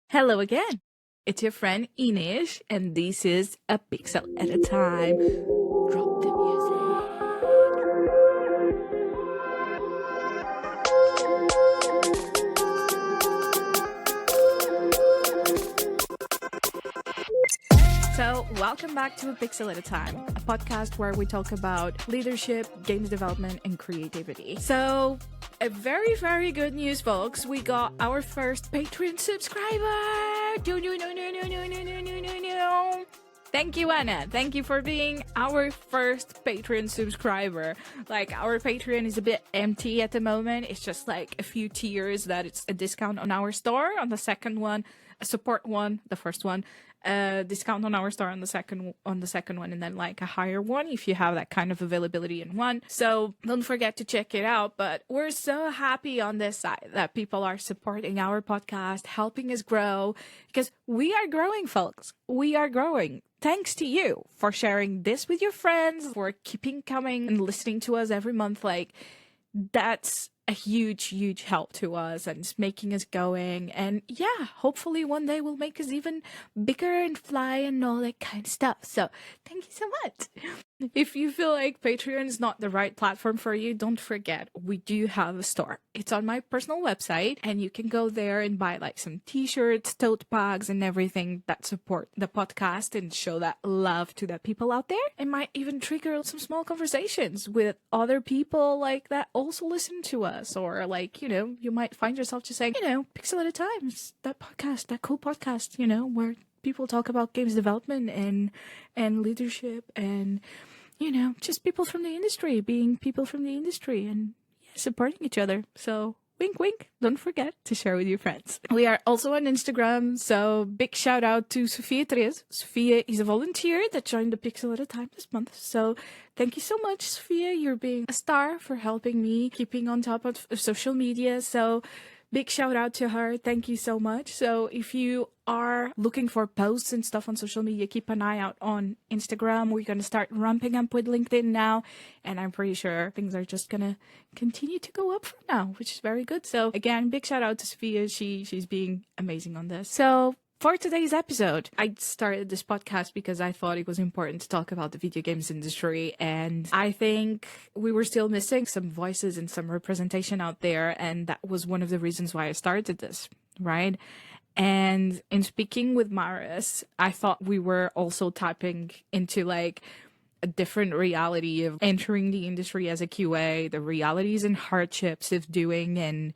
Hello again. It's your friend Inish, and this is A Pixel at a Time. Drop the music. So, welcome back to A Pixel at a Time, a podcast where we talk about leadership, games development, and creativity. So, a very, very good news, folks. We got our first Patreon subscriber. Thank you, Anna. Thank you for being our first Patreon subscriber. Like, our Patreon is a bit empty at the moment. It's just like a few tiers that it's a discount on our store. On the second one, a support one, the first one, discount on our store on the second one, and then like a higher one if you have that kind of availability in one. So don't forget to check it out. But we're so happy on this side that people are supporting our podcast, helping us grow, because we are growing, folks. We are growing. Thanks to you for sharing this with your friends, for keeping coming and listening to us every month. Like, that's a huge help to us, and it's making us going. And yeah, hopefully one day we'll make us even bigger and fly and all that kind of stuff. So thank you so much. If you feel like Patreon is not the right platform for you, don't forget, we do have a store. It's on my personal website, and you can go there and buy like some t-shirts, tote bags, and everything that support the podcast and show that love to the people out there. It might even trigger some small conversations with other people like that also listen to us, or like, you might find yourself just saying, Pixel at a Time, it's that podcast, that cool podcast, where people talk about games development and leadership and, just people from the industry being people from the industry and supporting each other. So wink, wink. Don't forget to share with your friends. We are also on Instagram, so big shout out to Sophia Tres. Sophia is a volunteer that joined the Pixel at a Time this month. So thank you so much, Sophia. You're being a star for helping me keeping on top of social media. So big shout out to her. Thank you so much. So if you are looking for posts and stuff on social media, keep an eye out on Instagram. We're going to start ramping up with LinkedIn now, and I'm pretty sure things are just going to continue to go up from now, which is very good. So again, big shout out to Sophia. She's being amazing on this. So for today's episode, I started this podcast because I thought it was important to talk about the video games industry, and I think we were still missing some voices and some representation out there, and that was one of the reasons why I started this, right? And in speaking with Mares, I thought we were also tapping into like a different reality of entering the industry as a QA, the realities and hardships of doing and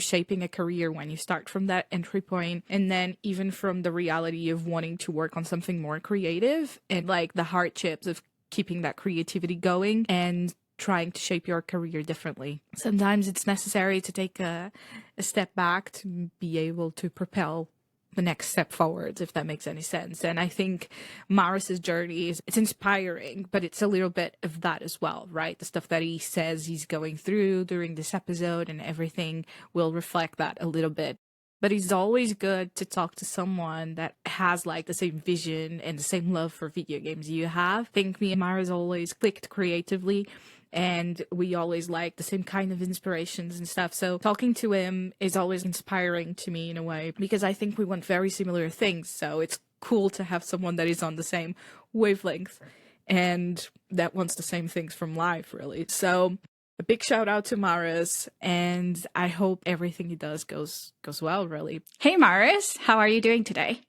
shaping a career when you start from that entry point, and then even from the reality of wanting to work on something more creative and like the hardships of keeping that creativity going and trying to shape your career differently. Sometimes it's necessary to take a step back to be able to propel the next step forward, if that makes any sense. And I think Maris's journey it's inspiring, but it's a little bit of that as well, right? The stuff that he says he's going through during this episode and everything will reflect that a little bit. But it's always good to talk to someone that has like the same vision and the same love for video games you have. I think me and Maris always clicked creatively, and we always like the same kind of inspirations and stuff. So talking to him is always inspiring to me in a way, because I think we want very similar things. So it's cool to have someone that is on the same wavelength and that wants the same things from life, really. So a big shout out to Maris, and I hope everything he does goes well, really. Hey Maris, how are you doing today?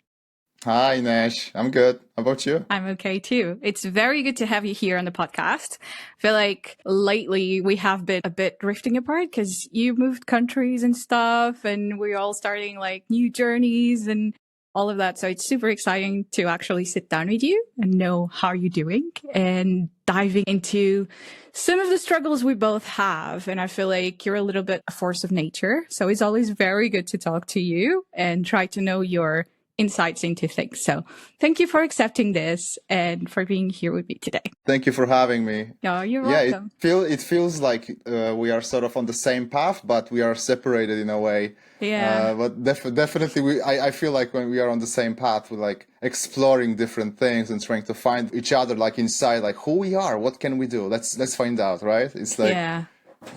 Hi, Nash. I'm good. How about you? I'm okay too. It's very good to have you here on the podcast. I feel like lately we have been a bit drifting apart because you moved countries and stuff, and we're all starting like new journeys and all of that. So it's super exciting to actually sit down with you and know how you're doing and diving into some of the struggles we both have. And I feel like you're a little bit a force of nature. So it's always very good to talk to you and try to know your insights into things. So thank you for accepting this and for being here with me today. Thank you for having me. No, you're welcome. It feels like we are sort of on the same path, but we are separated in a way. Yeah. But definitely, I feel like when we are on the same path, we're like exploring different things and trying to find each other, like inside, like who we are, what can we do? Let's find out, right? It's like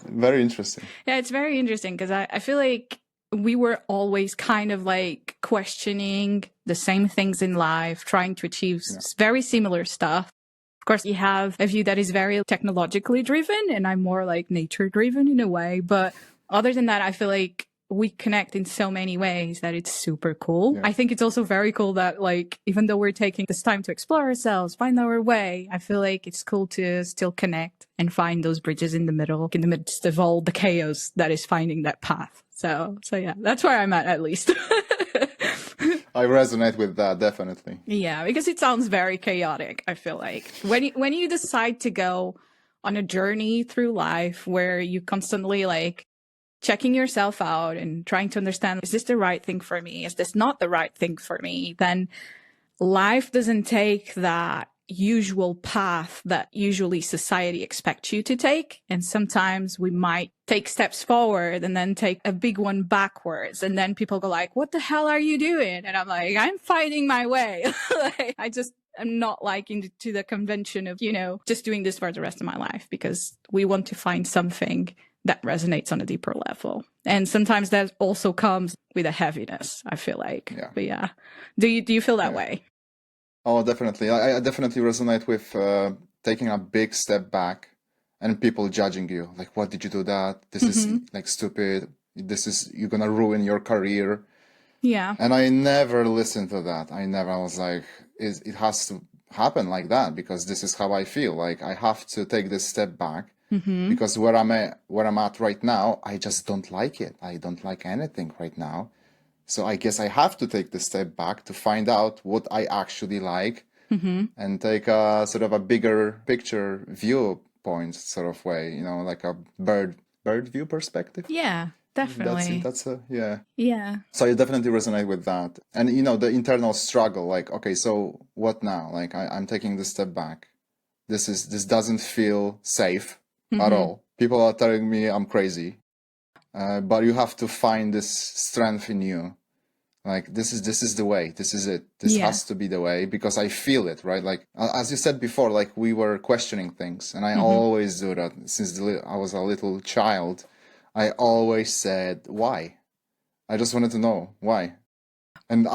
very interesting. Yeah, it's very interesting because I feel like we were always kind of like questioning the same things in life, trying to achieve very similar stuff. Of course, you have a view that is very technologically driven, and I'm more like nature driven in a way. But other than that, I feel like we connect in so many ways that it's super cool. I think it's also very cool that, like, even though we're taking this time to explore ourselves, find our way, I feel like it's cool to still connect and find those bridges in the middle, in the midst of all the chaos that is finding that path. So yeah, that's where I'm at least. I resonate with that, definitely. Yeah, because it sounds very chaotic, I feel like. When you decide to go on a journey through life where you constantly like checking yourself out and trying to understand, is this the right thing for me? Is this not the right thing for me? Then life doesn't take that usual path that usually society expects you to take. And sometimes we might take steps forward and then take a big one backwards. And then people go like, what the hell are you doing? And I'm like, I'm finding my way. Like, I'm not liking to the convention of, just doing this for the rest of my life, because we want to find something that resonates on a deeper level. And sometimes that also comes with a heaviness, I feel like. Yeah. But yeah. Do you feel that way? Oh, definitely. I definitely resonate with taking a big step back and people judging you. Like, what did you do that? This is like stupid. You're going to ruin your career. Yeah. And I never listened to that. I was like, it has to happen like that, because this is how I feel. Like, I have to take this step back, because where I'm at right now, I just don't like it. I don't like anything right now. So I guess I have to take the step back to find out what I actually like, and take a sort of a bigger picture viewpoint sort of way, like a bird view perspective. Yeah, definitely. That's yeah. Yeah. So I definitely resonate with that. And, the internal struggle, like, okay, so what now? Like, I'm taking this step back. This doesn't feel safe at all. People are telling me I'm crazy. But you have to find this strength in you. Like, this is the way. This is it. This has to be the way, because I feel it, right? Like, as you said before, like, we were questioning things, and I always do that since I was a little child. I always said, why? I just wanted to know why. And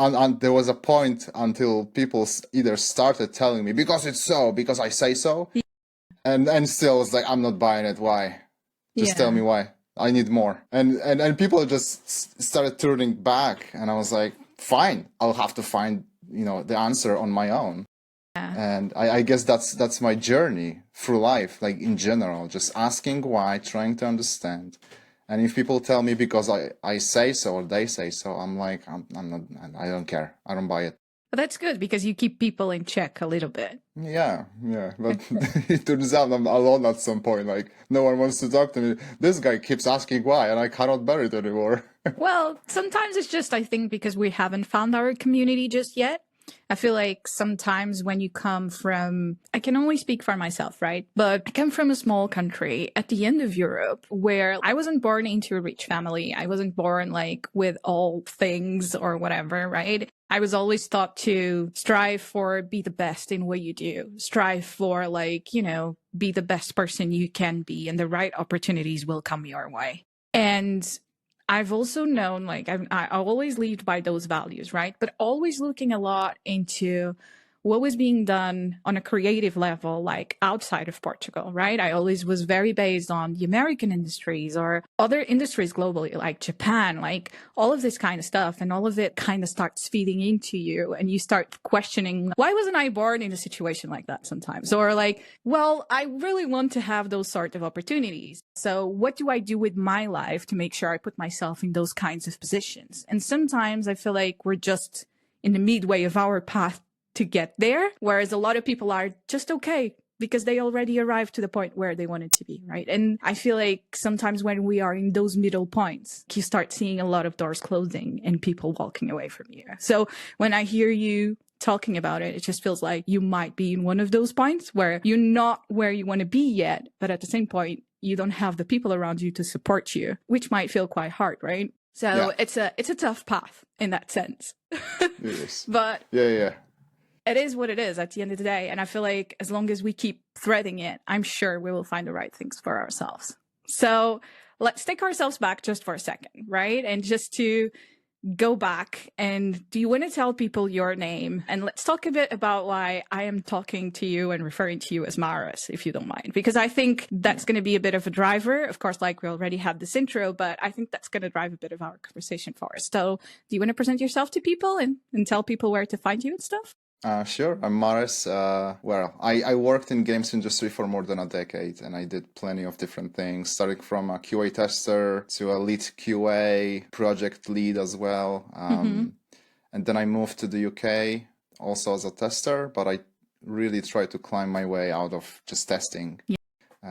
there was a point until people either started telling me, because it's so, because I say so. And still it's like, I'm not buying it. Why? Just tell me why. I need more. And people just started turning back, and I was like, fine, I'll have to find, the answer on my own. Yeah. And I guess that's my journey through life, like, in general, just asking why, trying to understand. And if people tell me because I say so or they say so, I'm like, I'm not, I don't care. I don't buy it. But that's good, because you keep people in check a little bit. Yeah. But it turns out I'm alone at some point. Like, no one wants to talk to me. This guy keeps asking why, and I cannot bear it anymore. Well, sometimes it's just, I think, because we haven't found our community just yet. I feel like sometimes when you come from, I can only speak for myself, right? But I come from a small country at the end of Europe, where I wasn't born into a rich family. I wasn't born like with all things or whatever, right? I was always taught to strive for be the best in what you do, strive for like, be the best person you can be, and the right opportunities will come your way. And I've also known, like, I always lived by those values, right? But always looking a lot into what was being done on a creative level, like outside of Portugal, right? I always was very based on the American industries or other industries globally, like Japan, like all of this kind of stuff. And all of it kind of starts feeding into you, and you start questioning, why wasn't I born in a situation like that sometimes? Or like, well, I really want to have those sort of opportunities. So what do I do with my life to make sure I put myself in those kinds of positions? And sometimes I feel like we're just in the midway of our path to get there, whereas a lot of people are just okay because they already arrived to the point where they wanted to be, right? And I feel like sometimes when we are in those middle points, you start seeing a lot of doors closing and people walking away from you. So when I hear you talking about it, it just feels like you might be in one of those points where you're not where you want to be yet, but at the same point, you don't have the people around you to support you, which might feel quite hard, right? So it's a tough path in that sense. It is. But yeah. It is what it is at the end of the day. And I feel like as long as we keep threading it, I'm sure we will find the right things for ourselves. So let's take ourselves back just for a second, right? And just to go back, and do you want to tell people your name? And let's talk a bit about why I am talking to you and referring to you as Mares, if you don't mind, because I think that's going to be a bit of a driver. Of course, like we already had this intro, but I think that's going to drive a bit of our conversation for us. So do you want to present yourself to people and tell people where to find you and stuff? Sure. I'm Mares. Well, I worked in games industry for more than a decade, and I did plenty of different things, starting from a QA tester to a lead QA, project lead as well. And then I moved to the UK also as a tester, but I really tried to climb my way out of just testing.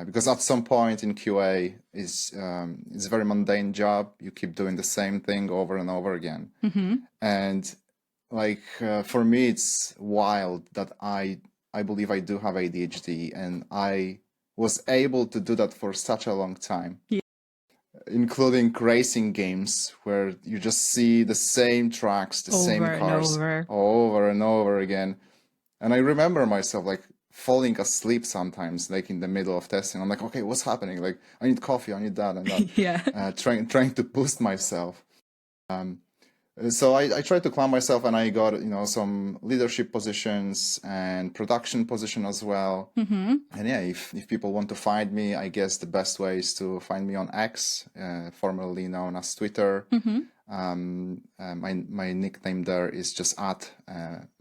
Because at some point in QA, it's a very mundane job. You keep doing the same thing over and over again. And like for me, it's wild that I believe I do have ADHD, and I was able to do that for such a long time, including racing games where you just see the same tracks, the same cars over and over again. And I remember myself like falling asleep sometimes, like in the middle of testing. I'm like, okay, what's happening? Like, I need coffee, I need that and that. Trying to boost myself. So I tried to climb myself, and I got, some leadership positions and production position as well. And yeah, if people want to find me, I guess the best way is to find me on X, formerly known as Twitter. My nickname there is just at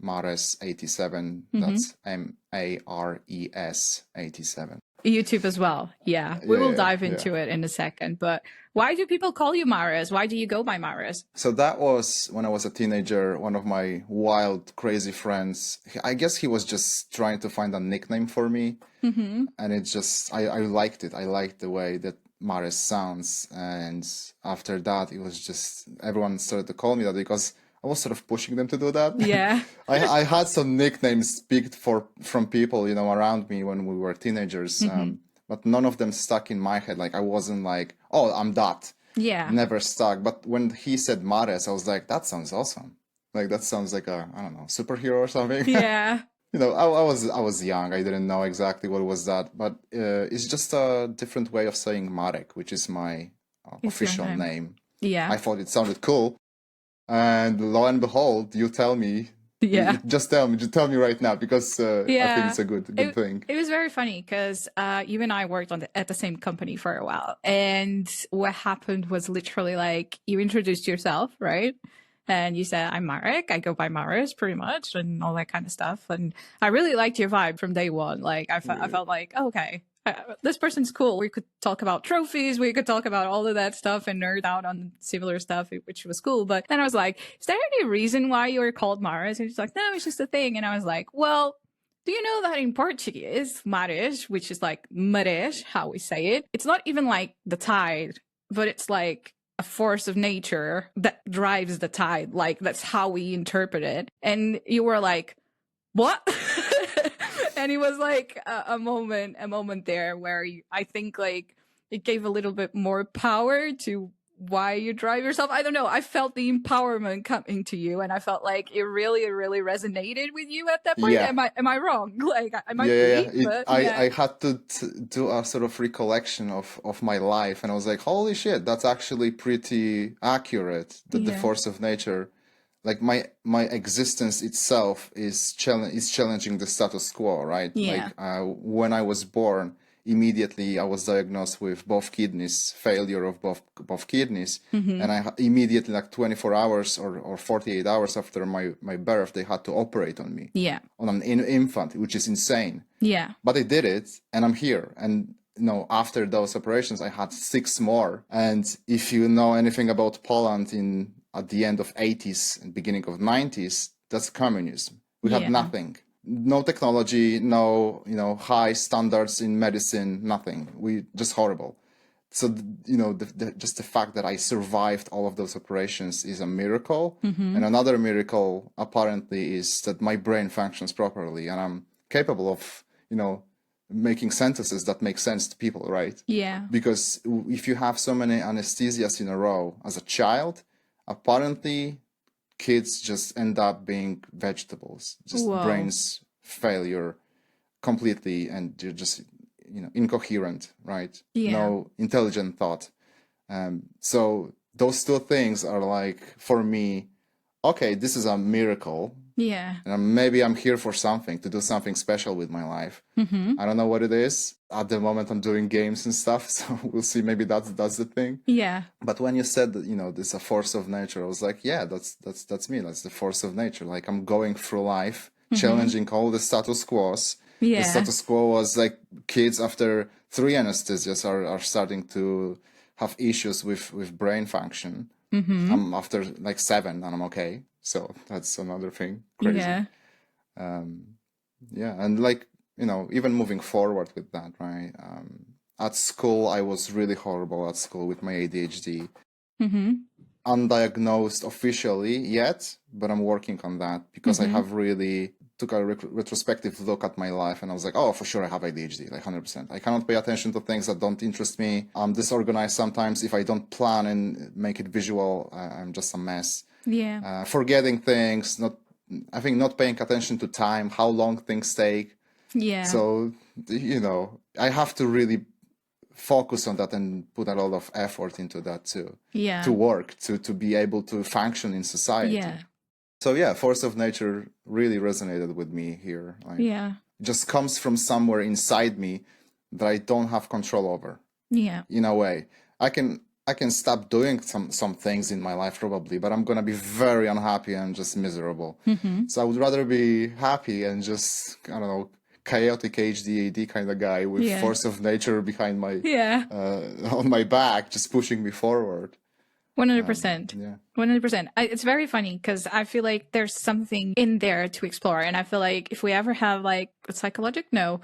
Mares87. That's Mares 87. YouTube as well. Yeah, we will dive into it in a second. But why do people call you Mares? Why do you go by Mares? So that was when I was a teenager. One of my wild, crazy friends, I guess he was just trying to find a nickname for me. And it just, I liked it. I liked the way that Mares sounds. And after that, it was just, everyone started to call me that because I was sort of pushing them to do that. Yeah. I had some nicknames picked from people, around me when we were teenagers. But none of them stuck in my head. Like, I wasn't like, oh, I'm that. Yeah. Never stuck. But when he said Mares, I was like, that sounds awesome. Like, that sounds like a, I don't know, superhero or something. Yeah. I was young. I didn't know exactly what was that. But it's just a different way of saying Marek, which is my official name. Yeah. I thought it sounded cool. And lo and behold, you tell me. Yeah. Just tell me right now, because I think it's a good thing. It was very funny because you and I worked at the same company for a while. And what happened was literally like you introduced yourself, right? And you said, I'm Marek. I go by Mares pretty much, and all that kind of stuff. And I really liked your vibe from day one. Like I felt like, oh, okay, this person's cool. We could talk about trophies. We could talk about all of that stuff and nerd out on similar stuff, which was cool. But then I was like, is there any reason why you were called Mares? And she's like, no, it's just a thing. And I was like, well, do you know that in Portuguese, Mares, which is like Mares, how we say it, it's not even like the tide, but it's like a force of nature that drives the tide. Like, that's how we interpret it. And you were like, what? And it was like a moment there where I think like it gave a little bit more power to why you drive yourself. I don't know. I felt the empowerment coming to you, and I felt like it really, really resonated with you at that point. Yeah. Am I wrong? Like I might be. I had to do a sort of recollection of my life, and I was like, holy shit, that's actually pretty accurate. The force of nature. Like my existence itself is challenging the status quo, right? Yeah. Like when I was born, immediately I was diagnosed with both kidneys, failure of both kidneys, and I immediately, like 24 hours or 48 hours after my birth, they had to operate on me. Yeah. On an infant, which is insane. Yeah. But I did it, and I'm here. And after those operations, I had 6 more. And if you know anything about Poland at the end of 80s and beginning of 90s, that's communism. We had nothing. No technology, no, high standards in medicine, nothing. We just horrible. So, just the fact that I survived all of those operations is a miracle. And another miracle, apparently, is that my brain functions properly and I'm capable of, making sentences that make sense to people, right? Yeah. Because if you have so many anesthesias in a row as a child, apparently kids just end up being vegetables, just brains failure completely, and you're just incoherent, right? No intelligent thought. So those two things are like, for me, okay, this is a miracle. Yeah. And maybe I'm here for something, to do something special with my life. I don't know what it is. At the moment, I'm doing games and stuff, so we'll see. Maybe that's the thing. Yeah. But when you said that, this is a force of nature, I was like, yeah, that's me. That's the force of nature. Like, I'm going through life, challenging all the status quos. Yeah. The status quo was like kids after 3 anesthesias are starting to have issues with brain function. I'm after like 7 and I'm okay. So that's another thing. Crazy. Yeah. Yeah. And like, even moving forward with that, right? At school, I was really horrible at school with my ADHD. Undiagnosed officially yet, but I'm working on that because I have really took a retrospective look at my life, and I was like, oh, for sure I have ADHD, like 100%. I cannot pay attention to things that don't interest me. I'm disorganized sometimes. If I don't plan and make it visual, I'm just a mess. Yeah. Forgetting things, I think not paying attention to time, how long things take. Yeah. So, I have to really focus on that and put a lot of effort into that too. Yeah. To work, to be able to function in society. Yeah. So yeah, force of nature really resonated with me here. Like, Yeah. it just comes from somewhere inside me that I don't have control over. Yeah. In a way, I can stop doing some things in my life probably, but I'm gonna be very unhappy and just miserable. So I would rather be happy and just, I don't know, chaotic HDAD kind of guy with force of nature behind my on my back, just pushing me forward. 100%. Yeah. 100%. It's very funny because I feel like there's something in there to explore. And I feel like if we ever have like a psychological,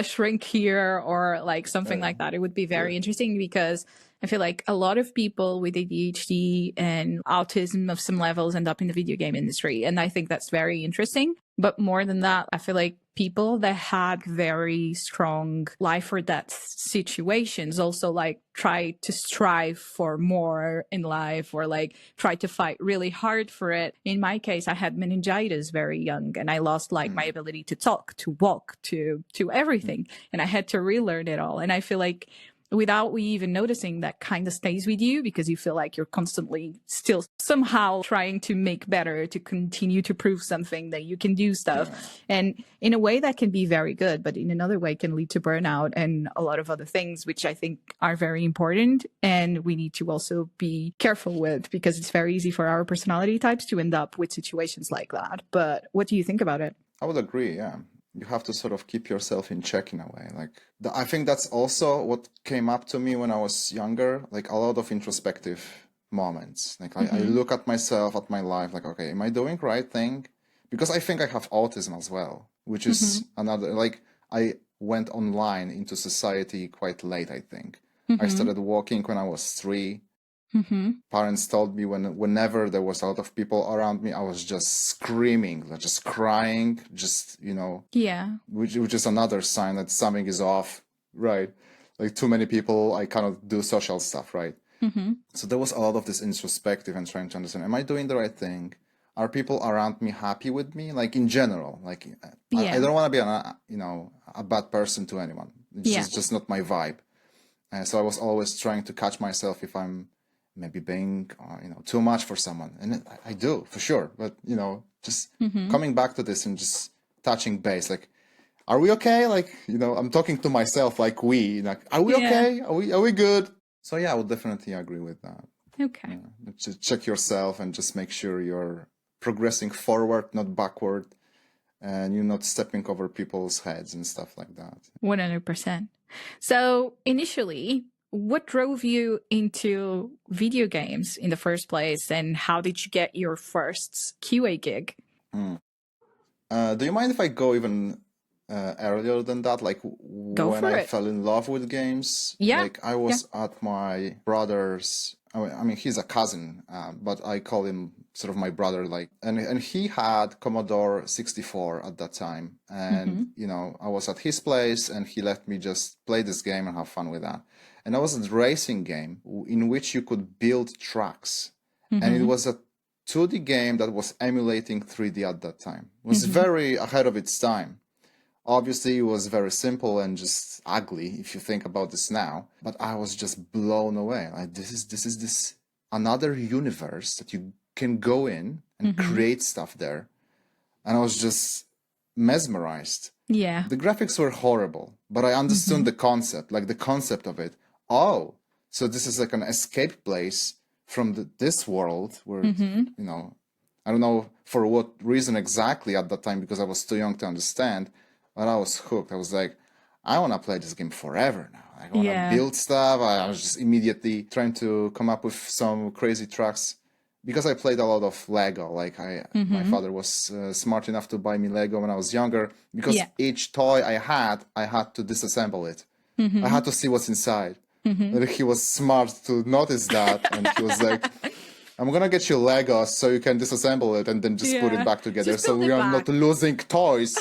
shrink here or like something like that, it would be very interesting because I feel like a lot of people with ADHD and autism of some levels end up in the video game industry. And I think that's very interesting. But more than that, I feel like people that had very strong life or death situations also like try to strive for more in life or like try to fight really hard for it. In my case, I had meningitis very young and I lost like my ability to talk, to walk, to everything. And I had to relearn it all. And I feel like without we even noticing, that kind of stays with you because you feel like you're constantly still somehow trying to make better, to continue to prove something that you can do stuff. And in a way that can be very good, but in another way can lead to burnout and a lot of other things, which I think are very important. And we need to also be careful with because it's very easy for our personality types to end up with situations like that. But what do you think about it? I would agree, yeah. You have to sort of keep yourself in check in a way. Like, I think that's also what came up to me when I was younger, like a lot of introspective moments. Like, I look at myself, at my life, like, okay, am I doing the right thing? Because I think I have autism as well, which is another, like, I went online into society quite late, I think. I started walking when I was 3. Parents told me whenever there was a lot of people around me, I was just screaming, like just crying, just, which is another sign that something is off, right? Like too many people, I cannot do social stuff, right? So there was a lot of this introspective and trying to understand, am I doing the right thing? Are people around me happy with me? Like in general, like I don't want to be a bad person to anyone. It's just not my vibe. So I was always trying to catch myself if I'm maybe being, too much for someone. And I do, for sure. But, just coming back to this and just touching base, like, are we okay? Like, I'm talking to myself like like, are we okay? Are we good? So yeah, I would definitely agree with that. Okay. Just check yourself and just make sure you're progressing forward, not backward. And you're not stepping over people's heads and stuff like that. 100%. So initially, what drove you into video games in the first place, and how did you get your first QA gig? Do you mind if I go even earlier than that? Like when I fell in love with games? Yeah. Like I was at my brother's, I mean, he's a cousin, but I call him sort of my brother, like, and he had Commodore 64 at that time. And, I was at his place and he let me just play this game and have fun with that. And that was a racing game in which you could build tracks. And it was a 2D game that was emulating 3D at that time. It was very ahead of its time. Obviously, it was very simple and just ugly if you think about this now. But I was just blown away. Like this another universe that you can go in and create stuff there. And I was just mesmerized. Yeah. The graphics were horrible, but I understood the concept, like the concept of it. Oh, so this is like an escape place from this world where, you know, I don't know for what reason exactly at that time because I was too young to understand, but I was hooked. I was like, I want to play this game forever now. I want to build stuff. I was just immediately trying to come up with some crazy tracks because I played a lot of Lego. Like my father was smart enough to buy me Lego when I was younger. Because each toy I had to disassemble it. I had to see what's inside. And he was smart to notice that, and he was like, "I'm gonna get you Legos so you can disassemble it and then just put it back together, so we are not losing toys,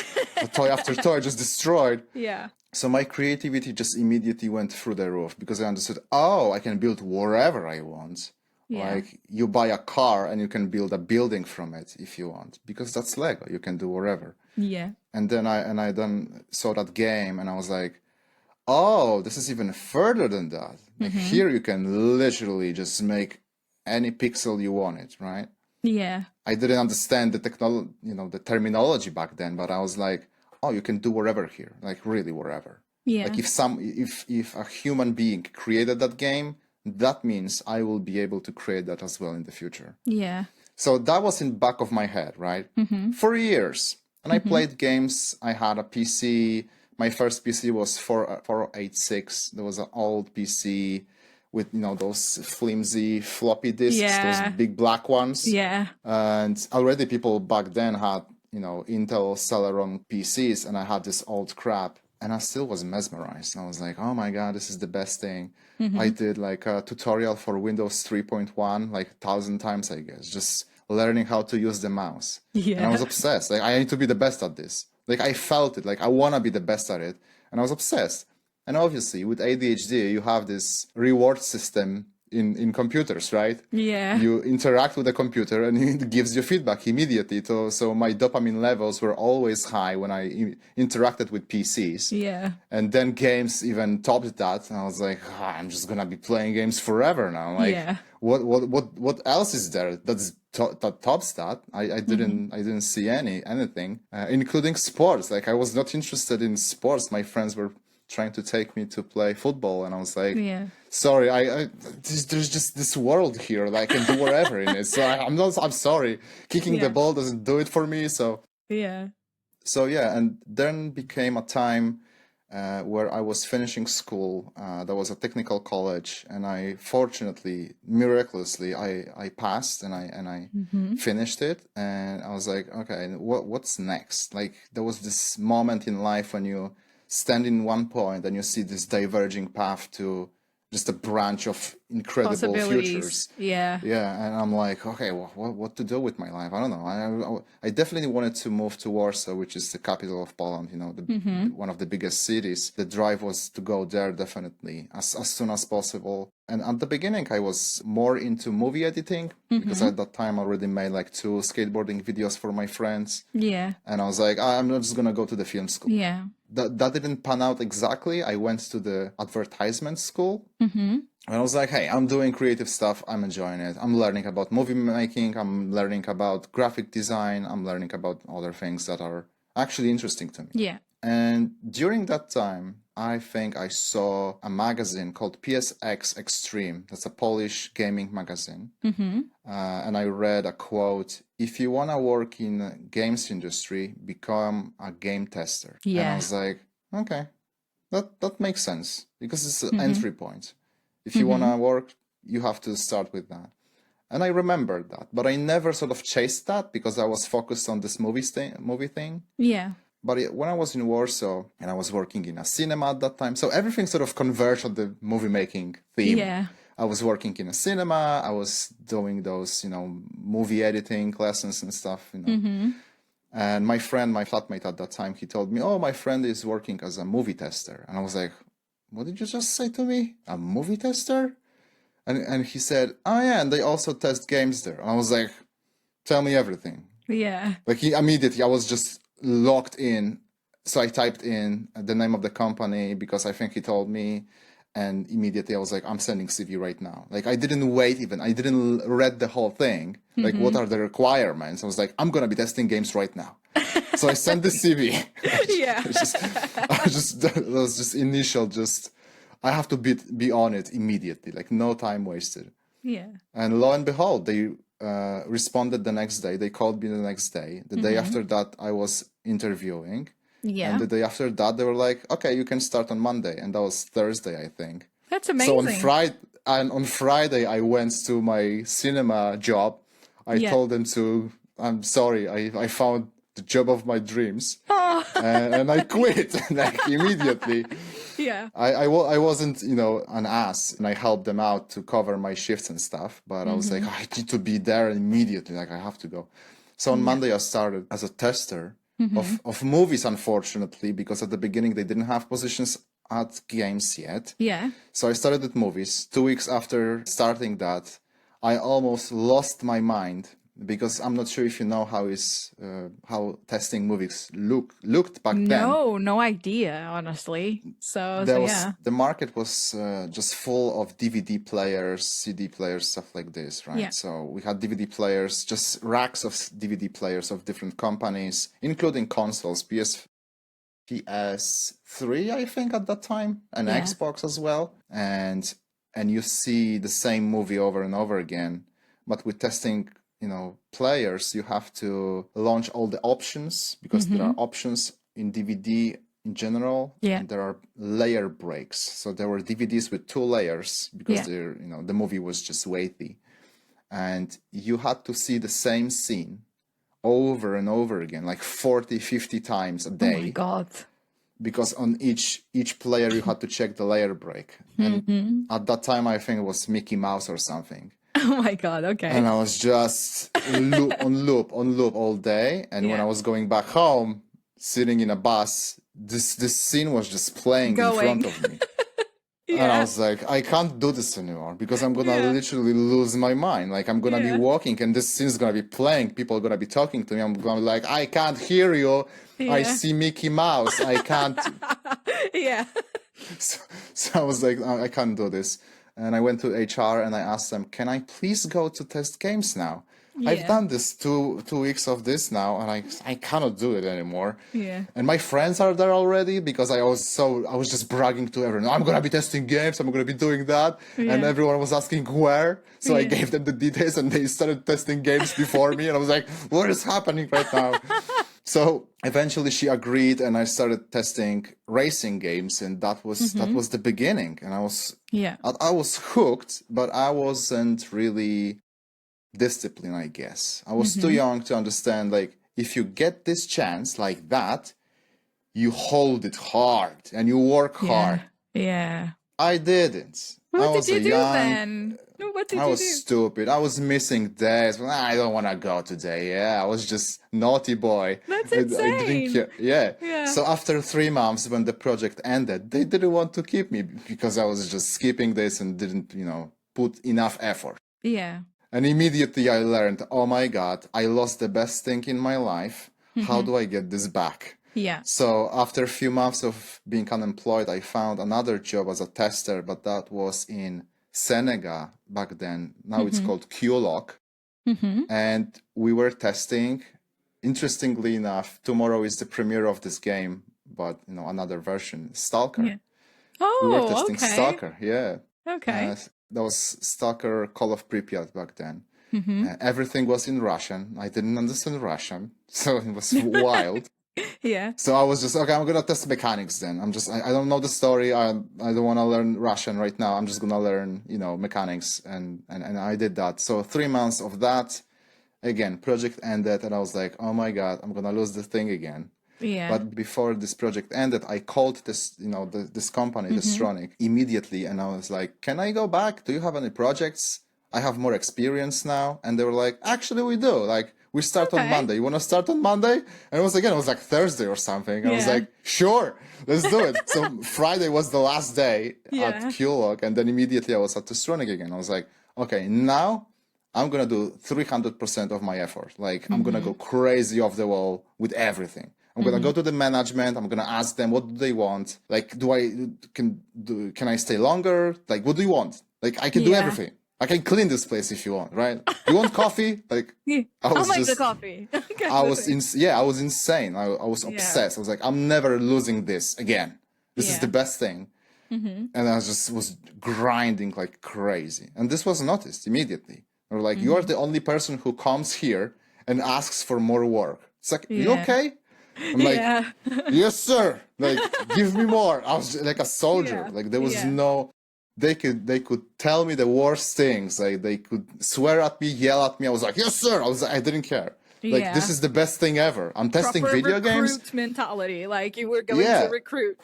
toy after toy just destroyed." Yeah. So my creativity just immediately went through the roof because I understood, oh, I can build wherever I want. Yeah. Like you buy a car and you can build a building from it if you want, because that's Lego. You can do wherever. Yeah. And then I then saw that game and I was like, oh, this is even further than that. Like here you can literally just make any pixel you want it, right? Yeah. I didn't understand the technology, the terminology back then, but I was like, oh, you can do wherever here, like really wherever. Yeah. Like if a human being created that game, that means I will be able to create that as well in the future. Yeah. So that was in back of my head, right? For years. And I played games. I had a PC. My first PC was 486. There was an old PC with, those flimsy floppy disks, those big black ones. Yeah. And already people back then had, Intel Celeron PCs, and I had this old crap. And I still was mesmerized. I was like, oh my God, this is the best thing. I did like a tutorial for Windows 3.1 like 1,000 times, I guess, just learning how to use the mouse. Yeah. And I was obsessed. Like, I need to be the best at this. Like, I felt it. Like, I want to be the best at it. And I was obsessed. And obviously, with ADHD, you have this reward system in computers, right? Yeah. You interact with the computer and it gives you feedback immediately. So my dopamine levels were always high when I interacted with PCs. Yeah. And then games even topped that. And I was like, I'm just gonna be playing games forever now. Like, what else is there that tops that? I didn't see anything, including sports. Like, I was not interested in sports. My friends were trying to take me to play football, and I was like, sorry, there's just this world here that I can do whatever in it. So I'm sorry, kicking the ball doesn't do it for me. So and then became a time where I was finishing school. That was a technical college, and I fortunately, miraculously, I passed and I finished it. And I was like, okay, what's next? Like, there was this moment in life when you stand in one point and you see this diverging path to just a branch of incredible futures. Yeah. And I'm like, okay, what to do with my life? I don't know. I definitely wanted to move to Warsaw, which is the capital of Poland, one of the biggest cities. The drive was to go there definitely as soon as possible. And at the beginning, I was more into movie editing because at that time I already made like 2 skateboarding videos for my friends. Yeah. And I was like, I'm not just going to go to the film school. Yeah. That didn't pan out exactly. I went to the advertisement school. And I was like, hey, I'm doing creative stuff. I'm enjoying it. I'm learning about movie making. I'm learning about graphic design. I'm learning about other things that are actually interesting to me. Yeah. And during that time, I think I saw a magazine called PSX Extreme. That's a Polish gaming magazine. And I read a quote, if you want to work in the games industry, become a game tester. Yeah. And I was like, okay, that makes sense because it's an entry point. If you want to work, you have to start with that. And I remembered that, but I never sort of chased that because I was focused on this movie thing. Yeah. But when I was in Warsaw and I was working in a cinema at that time, so everything sort of converged on the movie making theme. Yeah. I was working in a cinema. I was doing those, movie editing lessons and stuff, And my flatmate at that time, he told me, oh, my friend is working as a movie tester. And I was like, what did you just say to me? A movie tester? And he said, oh yeah, and they also test games there. And I was like, tell me everything. Yeah. Like, immediately I was just locked in So I typed in the name of the company because I think he told me, and immediately I was like, I'm sending CV right now. Like I didn't wait even. I didn't read the whole thing. Like what are the requirements? I was like, I'm gonna be testing games right now. So I sent the CV. Yeah. That was just initial. Just I have to be on it immediately. Like no time wasted. Yeah. And lo and behold, they responded the next day. They called me the next day. The day after that, I was interviewing. Yeah. And the day after that, they were like, okay, you can start on Monday. And that was Thursday, I think. That's So amazing. on Friday, I went to my cinema job. I Yeah. told them I'm sorry, I found the job of my dreams. Oh. And I quit like immediately. Yeah. I wasn't, an ass, and I helped them out to cover my shifts and stuff. But I was like, I need to be there immediately. Like I have to go. So on Monday, I started as a tester of movies, unfortunately, because at the beginning they didn't have positions at games yet. Yeah. So I started with movies. 2 weeks after starting that, I almost lost my mind because I'm not sure if you know how testing movies looked back then. No idea, honestly. So yeah. The market was just full of DVD players, CD players, stuff like this, right? Yeah. So we had DVD players, just racks of DVD players of different companies, including consoles, PS3, I think at that time, and Yeah. Xbox as well. And you see the same movie over and over again, but with testing, players, you have to launch all the options because there are options in DVD in general, Yeah. and there are layer breaks. So there were DVDs with 2 layers because the movie was just weighty, and you had to see the same scene over and over again, like 40, 50 times a day. Oh my God. Because on each player you had to check the layer break. And at that time I think it was Mickey Mouse or something. Oh my God. Okay. And I was just on loop all day. And when I was going back home, sitting in a bus, this scene was just playing in front of me. And I was like, I can't do this anymore because I'm gonna literally lose my mind. Like I'm gonna be walking and this scene's gonna be playing. People are gonna be talking to me. I'm gonna be like, I can't hear you. I see Mickey Mouse. I can't. Yeah. So I was like, I can't do this. And I went to HR and I asked them, can I please go to test games now? I've done this two weeks of this now, and I cannot do it anymore. Yeah. And my friends are there already because I was just bragging to everyone. I'm gonna be testing games. I'm gonna be doing that, and everyone was asking where. So I gave them the details, and they started testing games before me. And I was like, what is happening right now? So eventually she agreed, and I started testing racing games, and that was the beginning. And I was hooked, but I wasn't really discipline, I guess. I was too young to understand, like, if you get this chance like that, you hold it hard and you work hard. Yeah. I didn't. What did you do then? What did you do? I was stupid. I was missing days. I don't want to go today. Yeah, I was just naughty boy. That's insane. I didn't care. Yeah. So after 3 months, when the project ended, they didn't want to keep me because I was just skipping this and didn't, put enough effort. Yeah. And immediately I learned, oh my God, I lost the best thing in my life. How do I get this back? Yeah. So after a few months of being unemployed, I found another job as a tester, but that was in Senegal back then. Now it's called QLock. And we were testing. Interestingly enough, tomorrow is the premiere of this game, but another version, Stalker. Yeah. Oh, we were testing Stalker. Yeah. Okay. That was Stalker Call of Pripyat back then. Everything was in Russian. I didn't understand Russian, so it was wild. Yeah. So I was just, okay, I'm gonna test mechanics then. I don't know the story. I don't want to learn Russian right now. I'm just gonna learn, mechanics, and I did that. So 3 months of that. Again, project ended, and I was like, oh my God, I'm gonna lose the thing again. Yeah. But before this project ended, I called this, this company, Distronic, immediately, and I was like, can I go back? Do you have any projects? I have more experience now. And they were like, actually, we do. Like, we start on Monday. You want to start on Monday? And it was like Thursday or something. I was like, sure, let's do it. So Friday was the last day at QLock, and then immediately I was at Distronic again. I was like, okay, now I'm going to do 300% of my effort. Like, I'm going to go crazy off the wall with everything. I'm gonna go to the management. I'm gonna ask them what do they want. Like, can I stay longer? Like, what do you want? Like, I can do everything. I can clean this place if you want, right? You want coffee? Like, I'll make the coffee. I was insane. I was obsessed. I was like, I'm never losing this again. This is the best thing. And I was grinding like crazy. And this was noticed immediately. They were like, you are the only person who comes here and asks for more work. It's like, you okay? I'm like, yes, sir. Like, give me more. I was like a soldier. Like, there was no... They could tell me the worst things. Like, they could swear at me, yell at me. I was like, yes, sir. I didn't care. Like, this is the best thing ever. I'm testing video games. Recruit mentality. Like, you were going to recruit.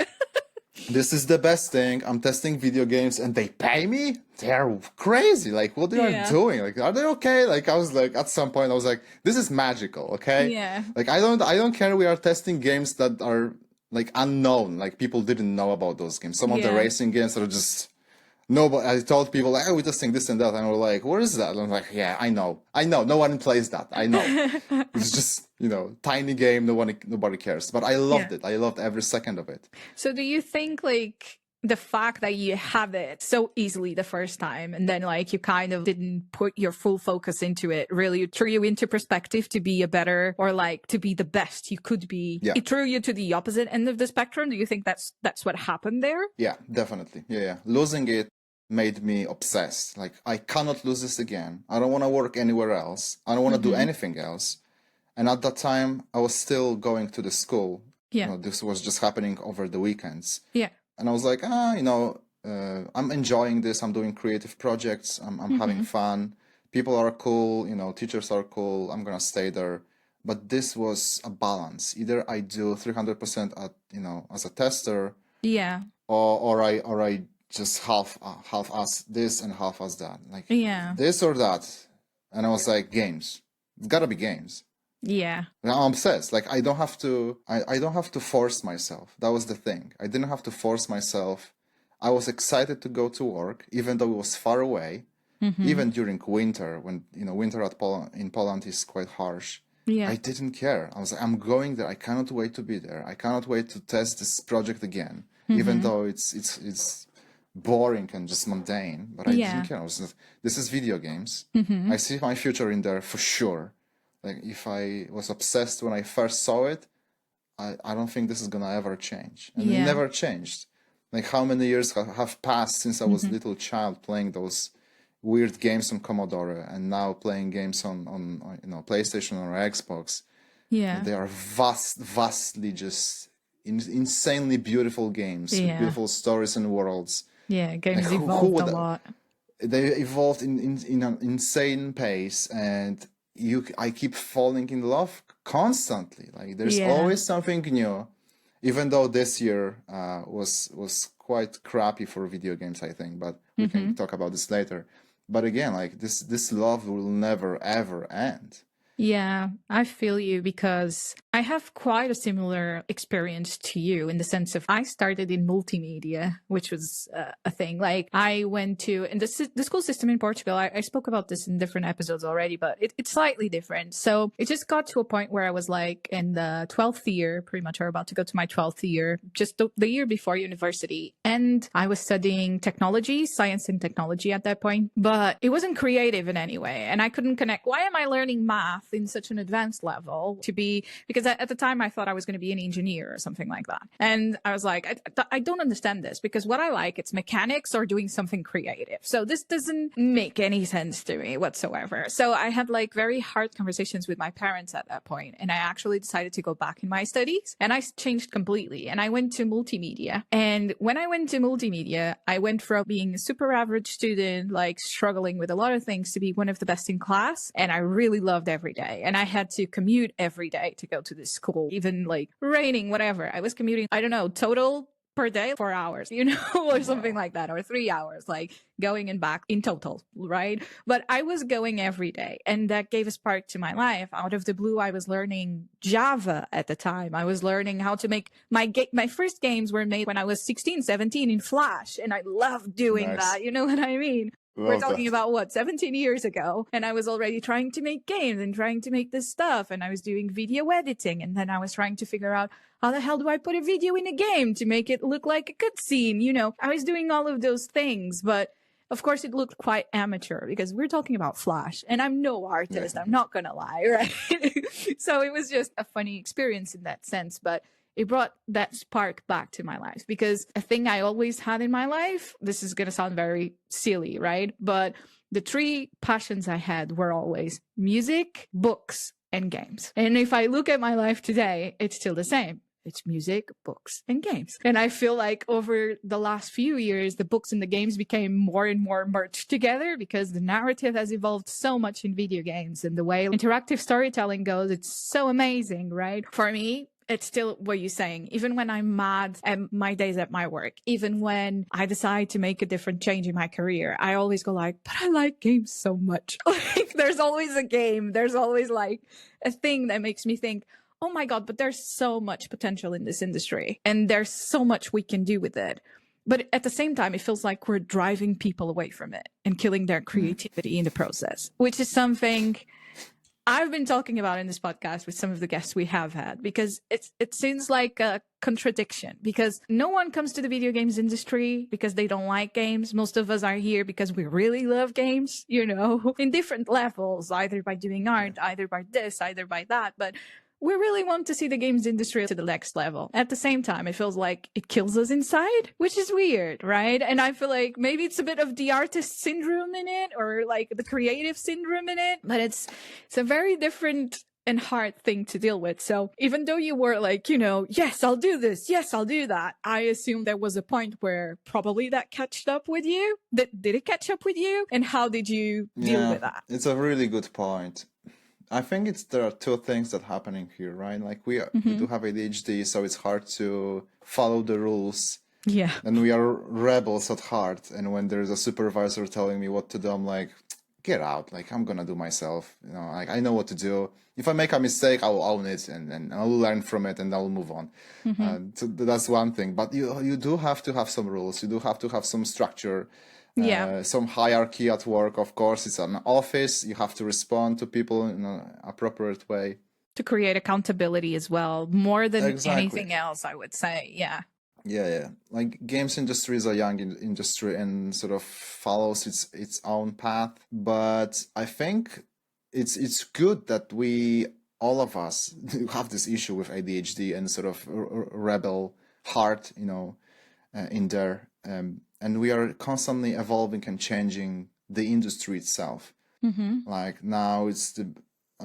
This is the best thing. I'm testing video games and they pay me? They're crazy. Like, what they are doing? Like, are they okay? Like, I was like, at some point, I was like, this is magical, okay? Yeah. Like, I don't care. We are testing games that are, like, unknown. Like, people didn't know about those games. Some of the racing games are just... Nobody. I told people, like, oh, we're testing this and that. And we're like, what is that? And I'm like, yeah, I know. No one plays that. I know. It's just, tiny game. Nobody cares. But I loved it. I loved every second of it. So do you think, like, the fact that you have it so easily the first time and then, like, you kind of didn't put your full focus into it really threw you into perspective to be a better, or like to be the best you could be? It threw you to the opposite end of the spectrum. Do you think that's what happened there? Yeah, definitely. Yeah. Losing it made me obsessed. Like, I cannot lose this again. I don't want to work anywhere else. I don't want to do anything else. And at that time, I was still going to the school. This was just happening over the weekends. And I was like, I'm enjoying this. I'm doing creative projects. I'm having fun. People are cool. Teachers are cool. I'm going to stay there. But this was a balance. Either I do 300% at, as a tester. Or I just half-ass this and half-ass that. Like, this or that. And I was like, games. It's gotta be games. I'm obsessed. Like, I don't have to force myself. That was the thing. I didn't have to force myself. I was excited to go to work, even though it was far away. Even during winter, when, winter in Poland is quite harsh. I didn't care. I was like, I'm going there. I cannot wait to be there. I cannot wait to test this project again. Even though it's boring and just mundane, but I didn't care. This is video games. I see my future in there for sure. Like, if I was obsessed when I first saw it, I don't think this is gonna ever change. And it never changed. Like, how many years have passed since I was a little child playing those weird games on Commodore, and now playing games on PlayStation or Xbox. They are vastly just insanely beautiful games, with beautiful stories and worlds. Games evolved a lot. They evolved in an insane pace, and I keep falling in love constantly. Like, there's always something new. Even though this year was quite crappy for video games, I think, but we can talk about this later. But again, like, this love will never ever end. Yeah, I feel you, because I have quite a similar experience to you, in the sense of I started in multimedia, which was a thing. Like, I went to, and the school system in Portugal, I spoke about this in different episodes already, but it's slightly different. So it just got to a point where I was like in the 12th year, pretty much, or about to go to my 12th year, just the year before university. And I was studying technology, science and technology at that point, but it wasn't creative in any way. And I couldn't connect. Why am I learning math in such an advanced level because at the time I thought I was going to be an engineer or something like that. And I was like, I don't understand this, because what I like, it's mechanics or doing something creative. So this doesn't make any sense to me whatsoever. So I had like very hard conversations with my parents at that point, and I actually decided to go back in my studies, and I changed completely, and I went to multimedia. And when I went to multimedia, I went from being a super average student, like struggling with a lot of things, to be one of the best in class. And I really loved every day. And I had to commute every day to go to this school, even like raining, whatever. I was commuting, I don't know, total per day, 4 hours, or something like that, or 3 hours, like going and back in total, right? But I was going every day, and that gave a spark to my life. Out of the blue, I was learning Java at the time. I was learning how to make my first games were made when I was 16, 17 in Flash, and I loved doing that. You know what I mean? We're Love talking that. about what, 17 years ago. And I was already trying to make games and trying to make this stuff. And I was doing video editing. And then I was trying to figure out how the hell do I put a video in a game to make it look like a cutscene? You know, I was doing all of those things, but of course it looked quite amateur because we're talking about Flash and I'm no artist. Yeah. I'm not going to lie, right? So it was just a funny experience in that sense. But it brought that spark back to my life because a thing I always had in my life, this is going to sound very silly, right? But the three passions I had were always music, books, and games. And if I look at my life today, it's still the same. It's music, books, and games. And I feel like over the last few years, the books and the games became more and more merged together because the narrative has evolved so much in video games and the way interactive storytelling goes, it's so amazing, right? For me, it's still what you're saying. Even when I'm mad at my days at my work, even when I decide to make a different change in my career, I always go like, but I like games so much. Like there's always a game. There's always like a thing that makes me think, oh my God, but there's so much potential in this industry and there's so much we can do with it. But at the same time, it feels like we're driving people away from it and killing their creativity in the process, which is something I've been talking about in this podcast with some of the guests we have had because it seems like a contradiction because no one comes to the video games industry because they don't like games. Most of us are here because we really love games, you know, in different levels, either by doing art, either by this, either by that. But we really want to see the games industry to the next level. At the same time, it feels like it kills us inside, which is weird, right? And I feel like maybe it's a bit of the artist syndrome in it or like the creative syndrome in it, but it's a very different and hard thing to deal with. So even though you were like, you know, yes, I'll do this. Yes, I'll do that. I assume there was a point where probably that catched up with you. Did it catch up with you? And how did you deal with that? It's a really good point. I think there are two things that happening here, right? Like we do have ADHD, so it's hard to follow the rules. Yeah. And we are rebels at heart. And when there's a supervisor telling me what to do, I'm like, get out. Like I'm gonna do myself. You know, like I know what to do. If I make a mistake, I'll own it and I'll learn from it and I'll move on. So that's one thing. But you do have to have some rules. You do have to have some structure. Some hierarchy at work. Of course, it's an office. You have to respond to people in an appropriate way. To create accountability as well, more than Exactly. anything else, I would say. Yeah. Yeah. Like games industry is a young industry and sort of follows its own path. But I think it's good that we all of us have this issue with ADHD and sort of rebel heart, you know, in there. And we are constantly evolving and changing the industry itself. Like now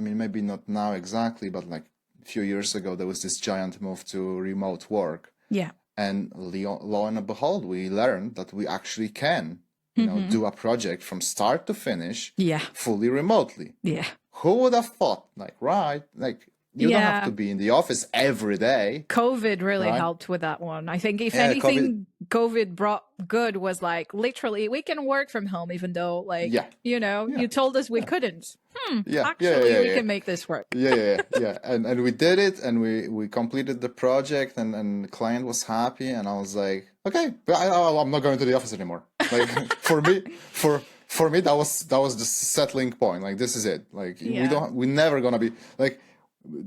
maybe not now exactly, but like a few years ago, there was this giant move to remote work. Yeah. And lo and behold, we learned that we actually can, you know, do a project from start to finish fully remotely. Yeah. Who would have thought? Like, right? Like, you don't have to be in the office every day. COVID really helped with that one. I think if anything, COVID brought good was like literally we can work from home, even though like, you know, you told us we couldn't. Actually, we can make this work. And we did it and we completed the project and the client was happy. And I was like, okay, but I'm not going to the office anymore. Like for me, that was the settling point. Like, this is it. Like we're never going to be like,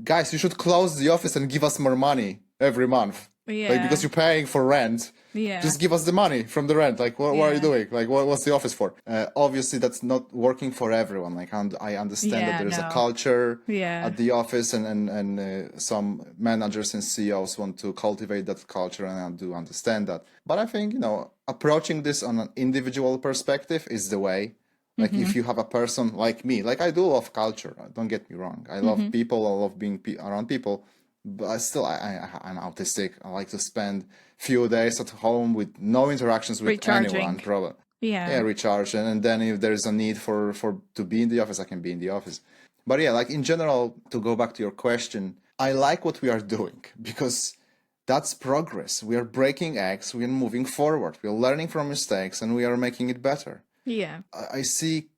guys, you should close the office and give us more money every month. Like, because you're paying for rent. Just give us the money from the rent. Like, what are you doing? Like, what's the office for? Obviously, that's not working for everyone. Like, I understand that there's a culture at the office and some managers and CEOs want to cultivate that culture, and I do understand that. But I think, you know, approaching this on an individual perspective is the way. Like if you have a person like me, like I do love culture, don't get me wrong. I love people, I love being around people, but I'm autistic. I like to spend few days at home with no interactions with anyone, probably. Recharge. And then if there's a need for to be in the office, I can be in the office. But yeah, like in general, to go back to your question, I like what we are doing because that's progress. We are breaking eggs, we are moving forward, we are learning from mistakes, and we are making it better. Yeah. I see,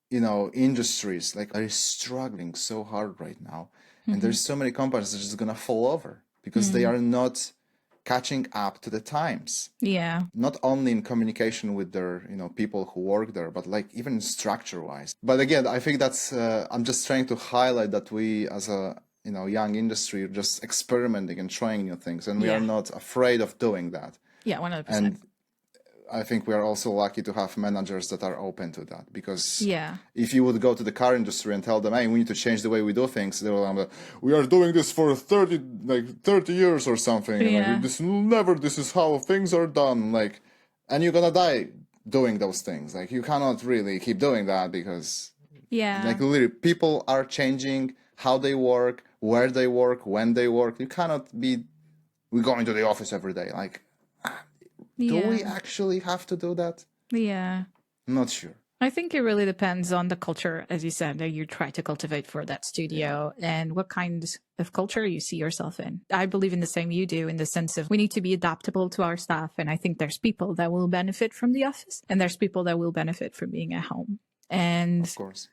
you know, industries like are struggling so hard right now. And there's so many companies that are just going to fall over because they are not catching up to the times. Yeah. Not only in communication with their, people who work there, but like even structure-wise. But again, I think that's, I'm just trying to highlight that we as a, young industry are just experimenting and trying new things, and we are not afraid of doing that. Yeah, 100%. And I think we are also lucky to have managers that are open to that, because if you would go to the car industry and tell them, hey, we need to change the way we do things, they will be, we are doing this for 30 years or something. Like, this is how things are done. Like, and you're gonna die doing those things. Like, you cannot really keep doing that, because like literally people are changing how they work, where they work, when they work. You cannot be going to the office every day. Like, do we actually have to do that? Yeah. Not sure. I think it really depends on the culture, as you said, that you try to cultivate for that studio and what kind of culture you see yourself in. I believe in the same you do, in the sense of we need to be adaptable to our staff. And I think there's people that will benefit from the office, and there's people that will benefit from being at home. And of course,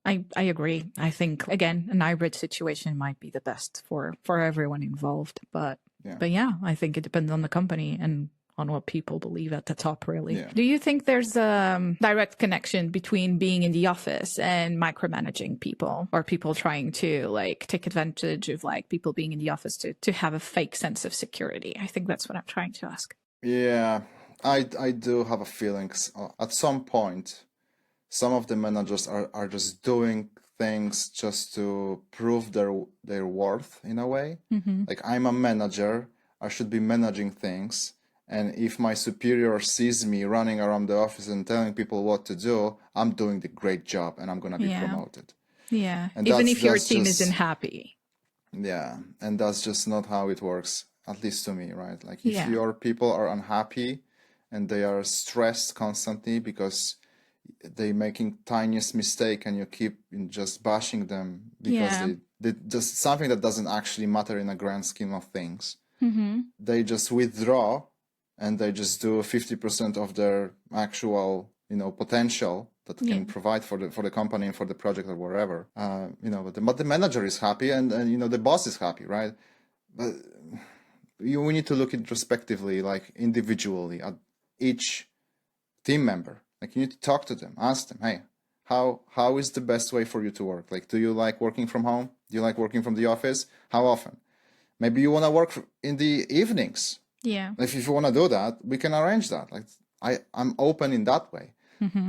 I agree. I think, again, an hybrid situation might be the best for everyone involved. But yeah, I think it depends on the company and on what people believe at the top, really. Do you think there's a direct connection between being in the office and micromanaging people, or people trying to like take advantage of like people being in the office to have a fake sense of security? I think that's what I'm trying to ask. Yeah, I do have a feeling at some point, some of the managers are just doing things just to prove their worth in a way. Like, I'm a manager, I should be managing things. And if my superior sees me running around the office and telling people what to do, I'm doing the great job and I'm going to be promoted. Yeah. And even if your team isn't happy. Yeah. And that's just not how it works, at least to me, right? Like, if your people are unhappy and they are stressed constantly because they're making tiniest mistake and you keep just bashing them because they just something that doesn't actually matter in a grand scheme of things, they just withdraw. And they just do 50% of their actual, potential that can provide for the company and for the project or wherever. But the manager is happy and the boss is happy, right? But we need to look introspectively, like individually, at each team member. Like, you need to talk to them, ask them, hey, how is the best way for you to work? Like, do you like working from home? Do you like working from the office? How often? Maybe you want to work in the evenings. Yeah. If you want to do that, we can arrange that. Like, I'm open in that way.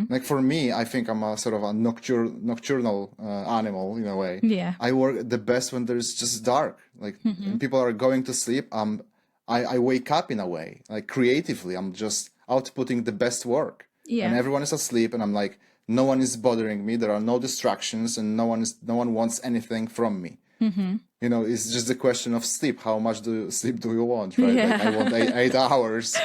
Like, for me, I think I'm a sort of a nocturnal animal in a way. Yeah. I work the best when there's just dark. Like, when people are going to sleep, I wake up in a way. Like, creatively, I'm just outputting the best work. Yeah. And everyone is asleep, and I'm like, no one is bothering me. There are no distractions, and no one wants anything from me. It's just a question of sleep. How much sleep do you want, right? Yeah. Like, I want 8 hours.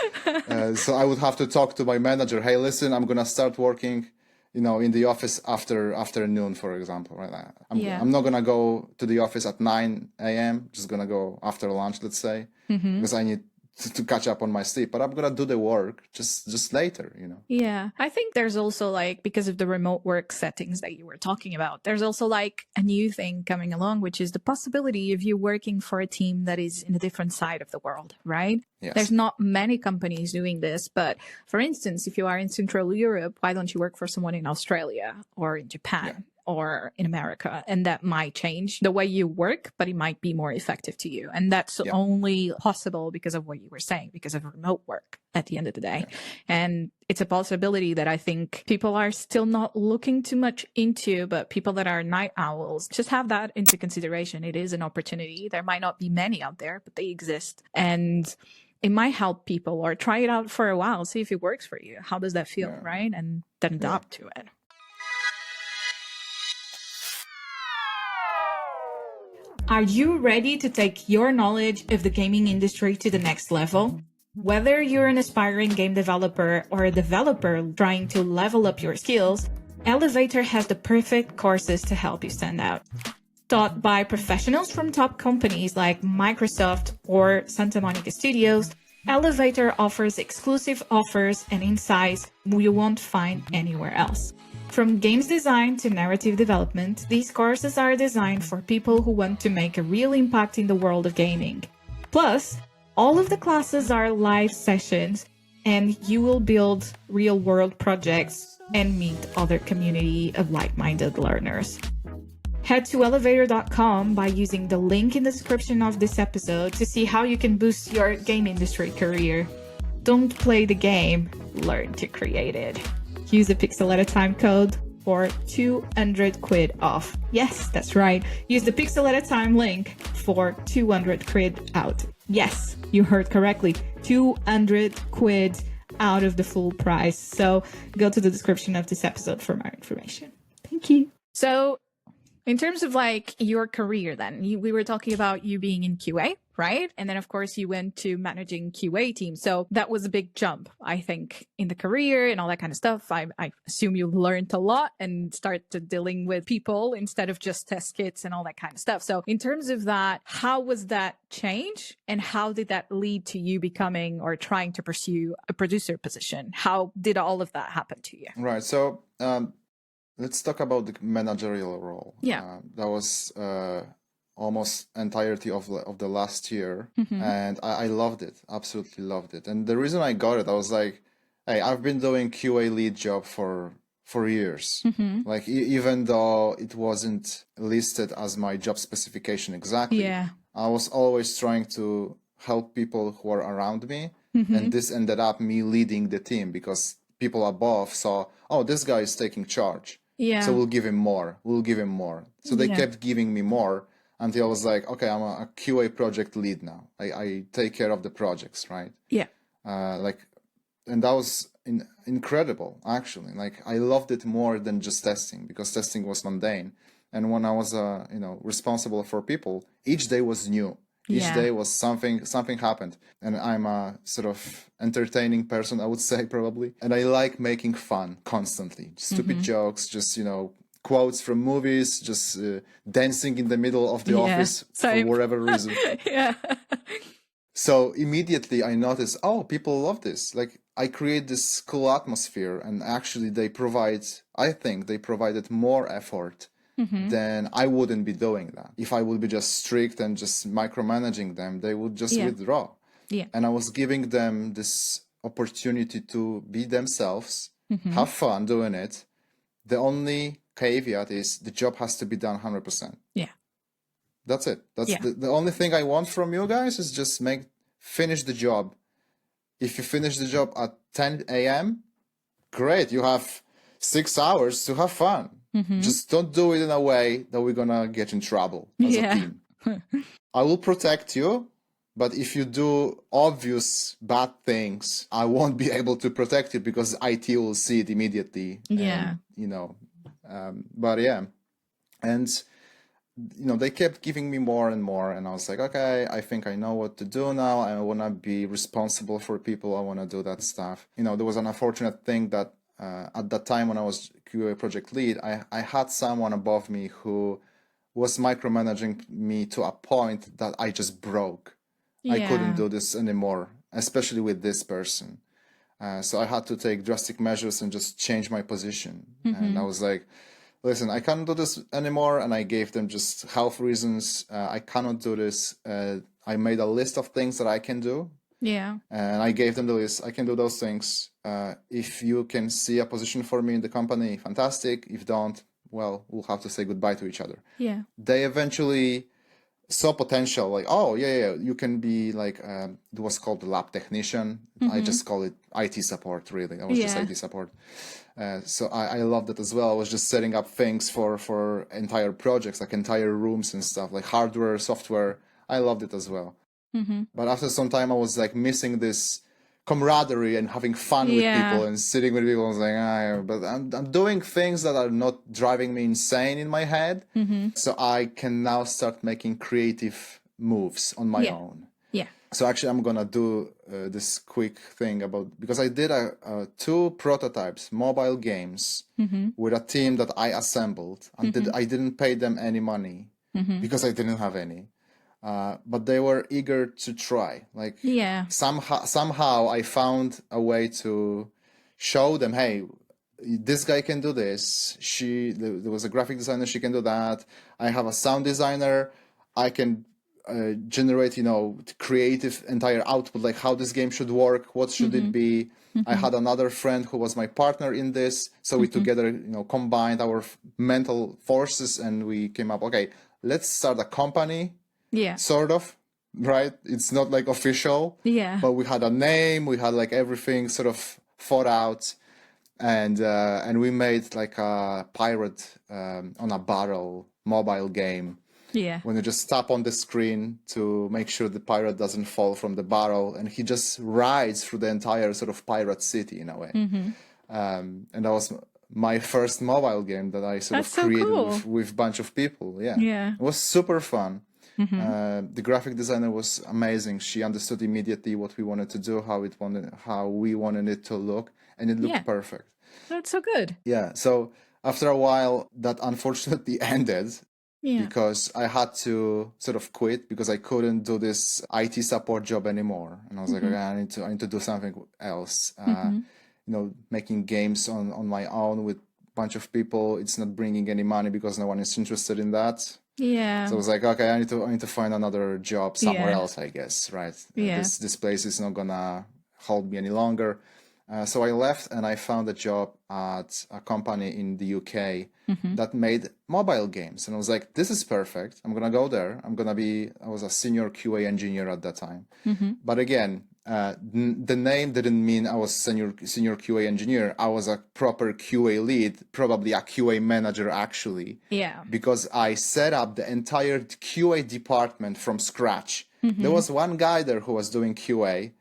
So I would have to talk to my manager. Hey, listen, I'm going to start working, in the office after noon, for example, right? I'm not going to go to the office at 9 a.m. Just going to go after lunch, let's say, because I need to catch up on my sleep, but I'm gonna do the work just later, Yeah, I think there's also like, because of the remote work settings that you were talking about, there's also like a new thing coming along, which is the possibility of you working for a team that is in a different side of the world, right? Yes. There's not many companies doing this, but for instance, if you are in Central Europe, why don't you work for someone in Australia or in Japan? Or in America, and that might change the way you work, but it might be more effective to you. And that's only possible because of what you were saying, because of remote work at the end of the day. And it's a possibility that I think people are still not looking too much into, but people that are night owls, just have that into consideration. It is an opportunity. There might not be many out there, but they exist. And it might help people, or try it out for a while, see if it works for you. How does that feel, right? And then adapt to it. Are you ready to take your knowledge of the gaming industry to the next level? Whether you're an aspiring game developer or a developer trying to level up your skills, Elevator has the perfect courses to help you stand out. Taught by professionals from top companies like Microsoft or Santa Monica Studios, Elevator offers exclusive offers and insights you won't find anywhere else. From games design to narrative development, these courses are designed for people who want to make a real impact in the world of gaming. Plus, All of the classes are live sessions, and you will build real-world projects and meet other community of like-minded learners. Head to elevator.com by using the link in the description of this episode to see how you can boost your game industry career. Don't play the game, learn to create it. Use the Pixel at a Time code for 200 quid off. Yes, that's right. Use the Pixel at a Time link for 200 quid out. Yes, you heard correctly. 200 quid out of the full price. So go to the description of this episode for more information. Thank you. So in terms of like your career then, we were talking about you being in QA, right? And then of course you went to managing QA teams. So that was a big jump, I think, in the career and all that kind of stuff. I assume you learned a lot and started dealing with people instead of just test kits and all that kind of stuff. So in terms of that, how was that change and how did that lead to you becoming or trying to pursue a producer position? How did all of that happen to you? Right. So, let's talk about the managerial role. Yeah. That was almost entirety of the last year, and I loved it. Absolutely loved it. And the reason I got it, I was like, hey, I've been doing QA lead job for years. Like even though it wasn't listed as my job specification exactly, Yeah. I was always trying to help people who are around me, and this ended up me leading the team because people above saw, oh, this guy is taking charge. Yeah. So we'll give him more. We'll give him more. So they Yeah. kept giving me more until I was like, okay, I'm a QA project lead now. I take care of the projects, right? Yeah. And that was incredible, actually. Like I loved it more than just testing because testing was mundane. And when I was, responsible for people, each day was new. Each Yeah. day was something happened. And I'm a sort of entertaining person, I would say, probably. And I like making fun constantly. Stupid jokes, just, quotes from movies, just dancing in the middle of the office same. for whatever reason. Yeah. So immediately I noticed, oh, people love this. Like I create this cool atmosphere and actually I think they provided more effort then I wouldn't be doing that. If I would be just strict and just micromanaging them, they would just withdraw. Yeah. And I was giving them this opportunity to be themselves, have fun doing it. The only caveat is the job has to be done 100%. Yeah. That's it. That's the only thing I want from you guys is just finish the job. If you finish the job at 10 a.m., great. You have 6 hours to have fun. Just don't do it in a way that we're gonna get in trouble as a team. I will protect you, but if you do obvious bad things, I won't be able to protect you because IT will see it immediately. Yeah. And, but yeah. And, they kept giving me more and more. And I was like, okay, I think I know what to do now. I want to be responsible for people. I want to do that stuff. There was an unfortunate thing that at that time when I was QA project lead, I had someone above me who was micromanaging me to a point that I just broke. I couldn't do this anymore, especially with this person. So I had to take drastic measures and just change my position. And I was like, listen, I can't do this anymore. And I gave them just health reasons. I cannot do this. I made a list of things that I can do. Yeah. And I gave them the list. I can do those things. If you can see a position for me in the company, fantastic. If don't, well, we'll have to say goodbye to each other. Yeah. They eventually saw potential, like, oh, yeah, you can be like, it was called the lab technician. I just call it IT support, really. I was just IT support. So I loved it as well. I was just setting up things for entire projects, like entire rooms and stuff, like hardware, software. I loved it as well. But after some time, I was like missing this camaraderie and having fun with people and sitting with people. I was like, but I'm doing things that are not driving me insane in my head. So I can now start making creative moves on my own. Yeah. So actually, I'm gonna do this quick thing because I did 2 prototypes, mobile games, with a team that I assembled, and I didn't pay them any money because I didn't have any. But they were eager to try. Like somehow I found a way to show them, hey, this guy can do this. There was a graphic designer, she can do that. I have a sound designer. I can generate, creative entire output, like how this game should work, what should it be. I had another friend who was my partner in this, so we together, combined our mental forces, and we came up, okay, let's start a company, sort of, right? It's not like official, but we had a name, we had like everything sort of thought out, and we made like a pirate on a barrel mobile game. When you just tap on the screen to make sure the pirate doesn't fall from the barrel, and he just rides through the entire sort of pirate city in a way. And that was my first mobile game that I sort of created with a bunch of people. It was super fun. The graphic designer was amazing. She understood immediately what we wanted to do, how we wanted it to look, and it looked perfect. That's so good. So after a while, that unfortunately ended. Because I had to sort of quit because I couldn't do this IT support job anymore, and I was like, okay, I need to do something else. Making games on my own with a bunch of people, it's not bringing any money because no one is interested in that. So I was like, okay, I need to find another job somewhere else, I guess, right? This place is not gonna hold me any longer. So I left and I found a job at a company in the UK that made mobile games. And I was like, this is perfect. I'm going to go there. I was a senior QA engineer at that time. But again, the name didn't mean I was senior QA engineer. I was a proper QA lead, probably a QA manager actually. Because I set up the entire QA department from scratch. There was one guy there who was doing QA.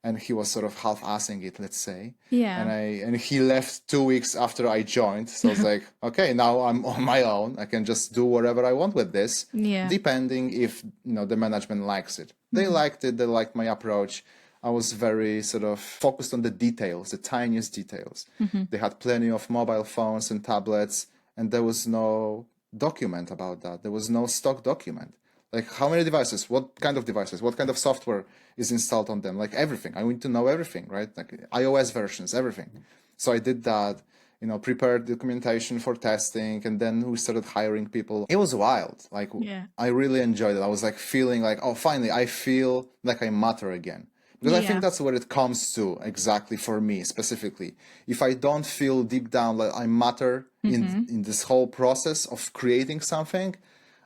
And he was sort of half-assing it, let's say. And he left 2 weeks after I joined. So I was like, okay, now I'm on my own. I can just do whatever I want with this, depending if the management likes it. They liked it. They liked my approach. I was very sort of focused on the details, the tiniest details. They had plenty of mobile phones and tablets, and there was no document about that. There was no stock document. Like how many devices, what kind of devices, what kind of software is installed on them, like everything. I need to know everything, right? Like iOS versions, everything. So I did that, prepared documentation for testing, and then we started hiring people. It was wild. Like I really enjoyed it. I was like feeling like, oh, finally, I feel like I matter again. Because I think that's where it comes to exactly for me specifically. If I don't feel deep down like I matter in this whole process of creating something,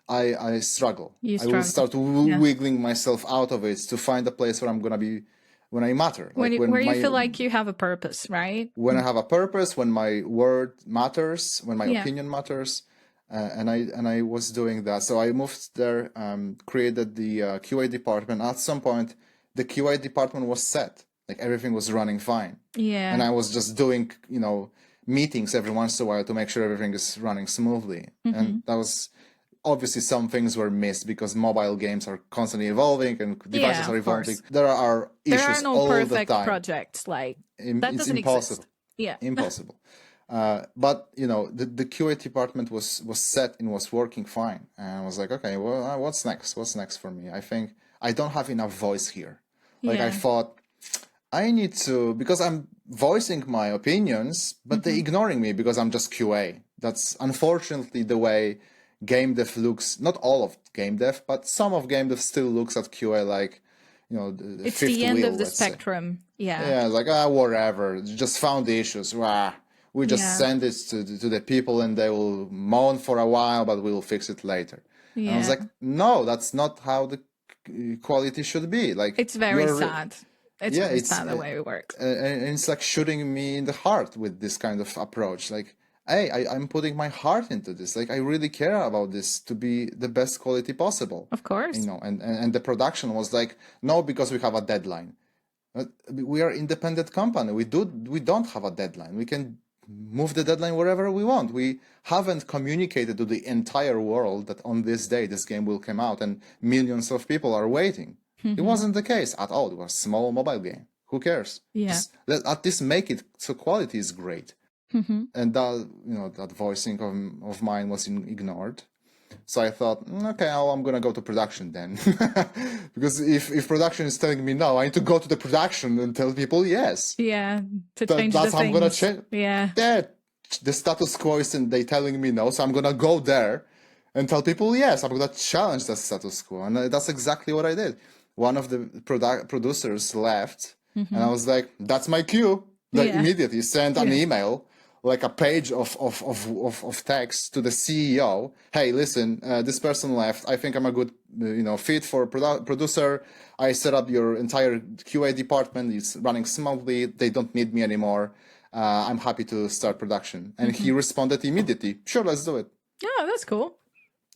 I struggle. I will start wiggling myself out of it to find a place where I'm going to be when I matter. Where you feel like you have a purpose, right? When I have a purpose, when my word matters, when my opinion matters. And I was doing that. So I moved there, created the QA department. At some point, the QA department was set. Like everything was running fine. And I was just doing, meetings every once in a while to make sure everything is running smoothly. And that was... Obviously, some things were missed because mobile games are constantly evolving and devices are evolving. There are issues all the time. There are no perfect projects. Like that doesn't impossible. Exist. Impossible. But the QA department was set and was working fine. And I was like, okay, well, what's next? What's next for me? I think I don't have enough voice here. Like I thought, I need to, because I'm voicing my opinions, but they're ignoring me because I'm just QA. That's unfortunately the way game dev looks. Not all of game dev, but some of game dev still looks at QA like, it's the end of the spectrum. Yeah, like whatever. Just found the issues. We just send it to the people and they will moan for a while, but we'll fix it later. And I was like, no, that's not how the quality should be. Like it's very sad. It's very sad the way it works. And it's like shooting me in the heart with this kind of approach. Like, hey, I'm putting my heart into this. Like, I really care about this to be the best quality possible. Of course. And the production was like, no, because we have a deadline. We are independent company. We don't have a deadline. We can move the deadline wherever we want. We haven't communicated to the entire world that on this day, this game will come out and millions of people are waiting. It wasn't the case at all. It was a small mobile game. Who cares? Just at least make it so quality is great. And that voicing of mine was ignored. So I thought, okay, I'm gonna go to production then, because if production is telling me no, I need to go to the production and tell people yes. Yeah, to change the things. That's how I'm gonna change. Yeah. The status quo is and they telling me no, so I'm gonna go there, and tell people, yes, I'm going to challenge the status quo. And that's exactly what I did. One of the producers left, and I was like, that's my cue. Like immediately send an email, like a page of text to the CEO. Hey, listen, this person left. I think I'm a good fit for producer. I set up your entire QA department. It's running smoothly. They don't need me anymore. I'm happy to start production. And he responded immediately. Sure, let's do it. Yeah, that's cool.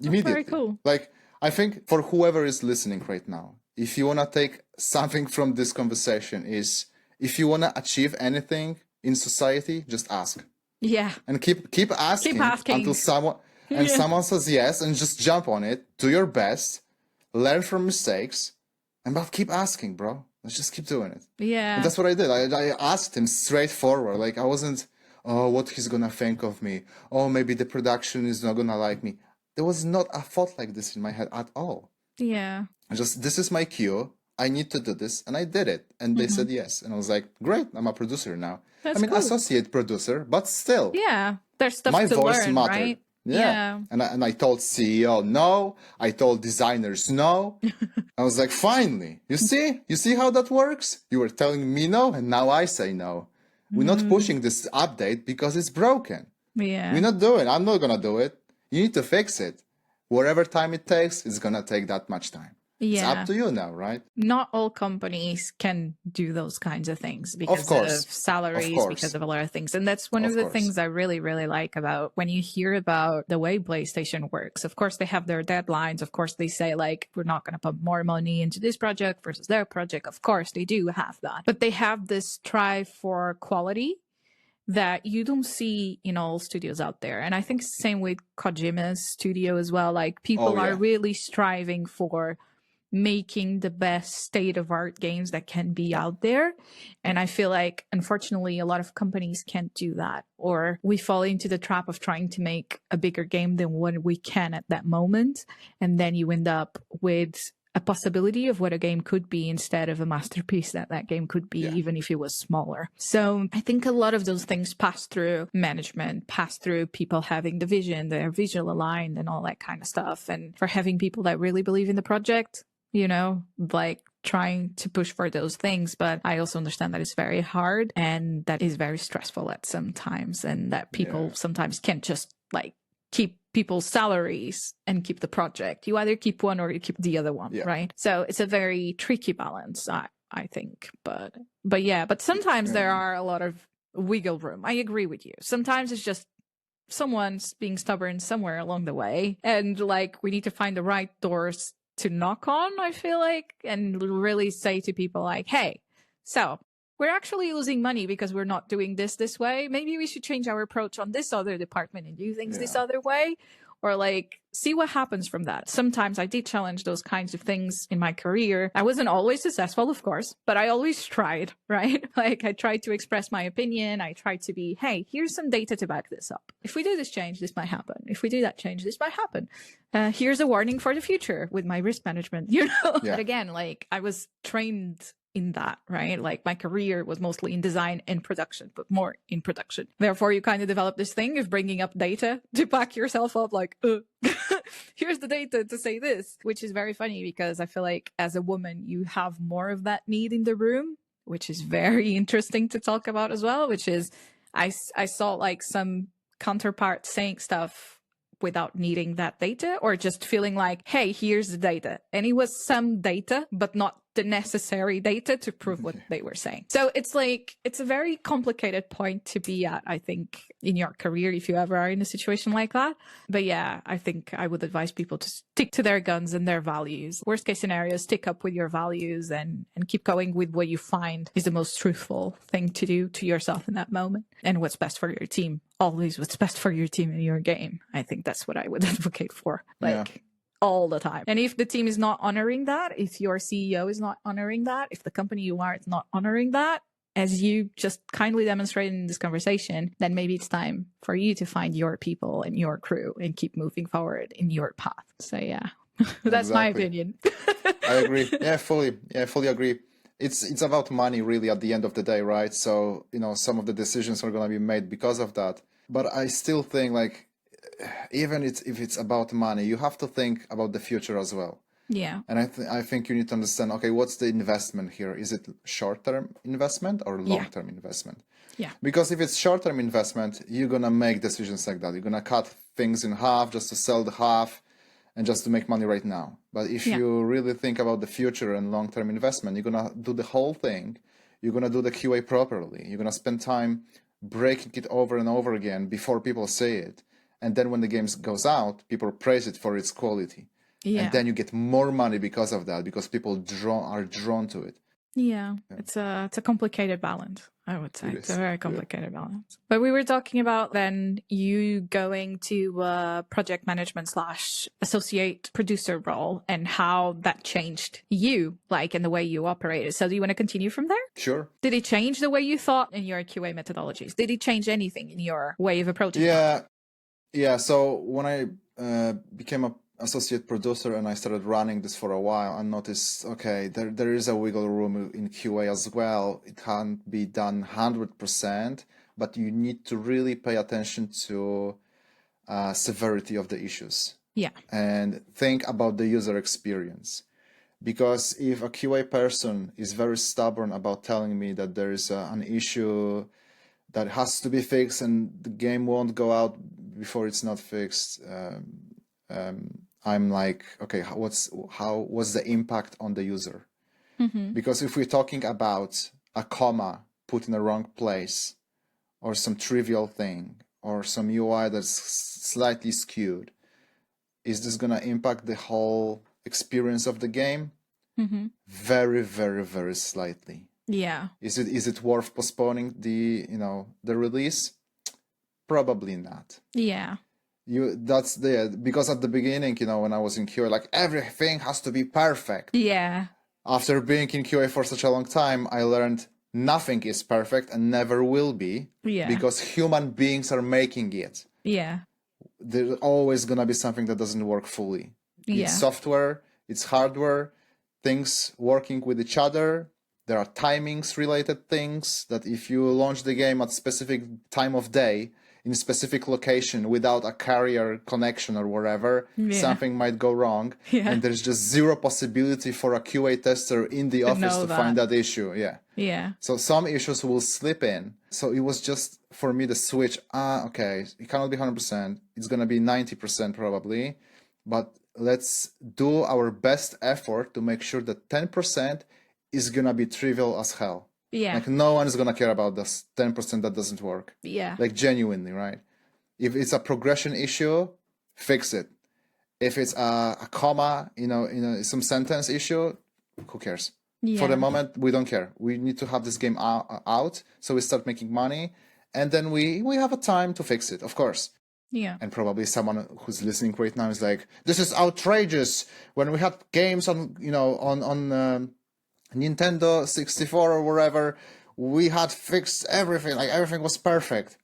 Immediately. Very cool. Like, I think for whoever is listening right now, if you want to take something from this conversation is, if you want to achieve anything in society, just ask. Yeah. And keep asking until someone says yes, and just jump on it. Do your best. Learn from mistakes. But keep asking, bro. Let's just keep doing it. Yeah. And that's what I did. I asked him straightforward. Like, I wasn't, what he's going to think of me. Oh, maybe the production is not going to like me. There was not a thought like this in my head at all. Yeah. Just, this is my cue. I need to do this. And I did it. And they said yes. And I was like, great, I'm a producer now. That's cool. Associate producer, but still. Yeah. There's stuff my to voice learn, mattered. right? Yeah. And I told CEO no. I told designers no. I was like, finally, you see how that works? You were telling me no, and now I say no. We're not pushing this update because it's broken. Yeah. We're not doing it. I'm not going to do it. You need to fix it. Whatever time it takes, it's going to take that much time. Yeah. It's up to you now, right? Not all companies can do those kinds of things because of salaries, because of a lot of things. And that's one of the things I really, really like about when you hear about the way PlayStation works. Of course, they have their deadlines. Of course, they say, like, we're not going to put more money into this project versus their project. Of course, they do have that. But they have this drive for quality that you don't see in all studios out there. And I think same with Kojima's studio as well. Like, people are really striving for making the best state-of-art games that can be out there. And I feel like, unfortunately, a lot of companies can't do that. Or we fall into the trap of trying to make a bigger game than what we can at that moment. And then you end up with a possibility of what a game could be instead of a masterpiece that game could be, even if it was smaller. So I think a lot of those things pass through management, pass through people having the vision, they're visual aligned and all that kind of stuff. And for having people that really believe in the project, like trying to push for those things. But I also understand that it's very hard and that is very stressful at some times, and that people sometimes can't just like keep people's salaries and keep the project. You either keep one or you keep the other one, right? So it's a very tricky balance, I think. But sometimes there are a lot of wiggle room. I agree with you. Sometimes it's just someone's being stubborn somewhere along the way, and like we need to find the right doors to knock on, I feel like, and really say to people like, hey, so we're actually losing money because we're not doing this way. Maybe we should change our approach on this other department and do things this other way, or like see what happens from that. Sometimes I did challenge those kinds of things in my career. I wasn't always successful, of course, but I always tried, right? Like I tried to express my opinion. I tried to be, hey, here's some data to back this up. If we do this change, this might happen. If we do that change, this might happen. Here's a warning for the future with my risk management, But again, like I was trained in that, right? Like my career was mostly in design and production, but more in production. Therefore, you kind of develop this thing of bringing up data to back yourself up, like, here's the data to say this, which is very funny because I feel like as a woman, you have more of that need in the room, which is very interesting to talk about as well, which is I saw like some counterpart saying stuff without needing that data, or just feeling like, hey, here's the data. And it was some data, but not the necessary data to prove what they were saying. So it's like, it's a very complicated point to be at, I think, in your career, if you ever are in a situation like that. But yeah, I think I would advise people to stick to their guns and their values. Worst case scenario, stick up with your values and keep going with what you find is the most truthful thing to do to yourself in that moment, and what's best for your team. Always what's best for your team in your game. I think that's what I would advocate for. All the time. And if the team is not honoring that, if your CEO is not honoring that, if the company you are is not honoring that, as you just kindly demonstrated in this conversation, then maybe it's time for you to find your people and your crew and keep moving forward in your path. So yeah, that's my opinion. I agree. Fully agree. It's about money really at the end of the day, right? So, some of the decisions are going to be made because of that. But I still think like even if it's about money, you have to think about the future as well. Yeah. And I think you need to understand, okay, what's the investment here? Is it short-term investment or long-term investment? Yeah. Because if it's short-term investment, you're gonna make decisions like that. You're gonna cut things in half just to sell the half and just to make money right now. But if you really think about the future and long-term investment, you're gonna do the whole thing. You're gonna do the QA properly. You're gonna spend time breaking it over and over again before people say it. And then when the game goes out, people praise it for its quality. Yeah. And then you get more money because of that, because people are drawn to it. Yeah. It's a complicated balance, I would say. It's a very complicated balance. But we were talking about then you going to project management / associate producer role and how that changed you, like in the way you operated. So do you want to continue from there? Sure. Did it change the way you thought in your QA methodologies? Did it change anything in your way of approaching it? Yeah. So when I became a associate producer and I started running this for a while, I noticed, okay, there is a wiggle room in QA as well. It can't be done 100%, but you need to really pay attention to severity of the issues. Yeah. And think about the user experience. Because if a QA person is very stubborn about telling me that there is an issue that has to be fixed and the game won't go out before it's not fixed, I'm like, okay, what's the impact on the user? Mm-hmm. Because if we're talking about a comma put in the wrong place, or some trivial thing, or some UI that's slightly skewed, is this gonna impact the whole experience of the game? Mm-hmm. Very, very, very slightly. Yeah. Is it worth postponing the release? Probably not. Yeah. Because at the beginning, when I was in QA, like everything has to be perfect. Yeah. After being in QA for such a long time, I learned nothing is perfect and never will be. Yeah. Because human beings are making it. Yeah. There's always gonna be something that doesn't work fully. Yeah. It's software, it's hardware, things working with each other. There are timings related things that if you launch the game at specific time of day, in a specific location without a carrier connection or wherever, something might go wrong. Yeah. And there's just zero possibility for a QA tester in the office to find that issue. Yeah. Yeah. So some issues will slip in. So it was just for me the switch. Okay, it cannot be 100%. It's going to be 90% probably. But let's do our best effort to make sure that 10% is going to be trivial as hell. Yeah. Like no one is going to care about this 10% that doesn't work. Yeah. Like genuinely, right? If it's a progression issue, fix it. If it's a comma, some sentence issue, who cares? Yeah. For the moment, we don't care. We need to have this game out so we start making money. And then we have a time to fix it, of course. Yeah. And probably someone who's listening right now is like, this is outrageous. When we had games on Nintendo 64 or wherever, we had fixed everything, like everything was perfect.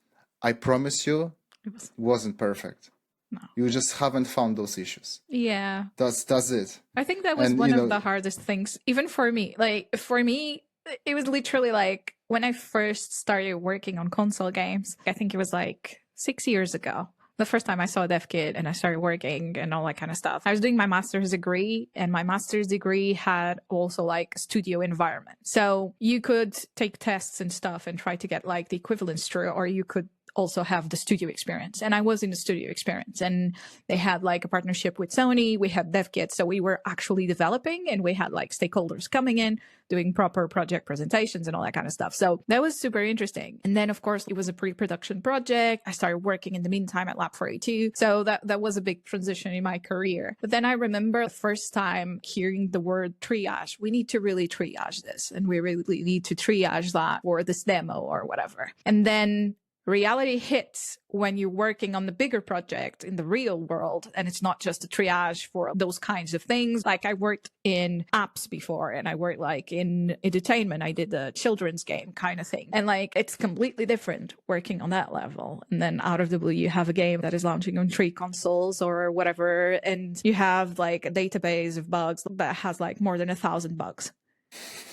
I promise you, it wasn't perfect. No. You just haven't found those issues. Yeah. That's it. I think that was one of the hardest things, even for me. Like, for me, it was literally like when I first started working on console games, I think it was like 6 years ago. The first time I saw a dev kit and I started working and all that kind of stuff. I was doing my master's degree, and my master's degree had also like a studio environment. So you could take tests and stuff and try to get like the equivalence true, or you could also have the studio experience. And I was in the studio experience, and they had like a partnership with Sony. We had dev kits. So we were actually developing, and we had like stakeholders coming in, doing proper project presentations and all that kind of stuff. So that was super interesting. And then of course it was a pre-production project. I started working in the meantime at Lab 42. So that was a big transition in my career. But then I remember the first time hearing the word triage. We need to really triage this, and we really need to triage that for this demo or whatever. And then reality hits when you're working on the bigger project in the real world, and it's not just a triage for those kinds of things. Like I worked in apps before, and I worked like in entertainment. I did a children's game kind of thing. And like, it's completely different working on that level. And then out of the blue, you have a game that is launching on 3 consoles or whatever. And you have like a database of bugs that has like more than 1,000 bugs,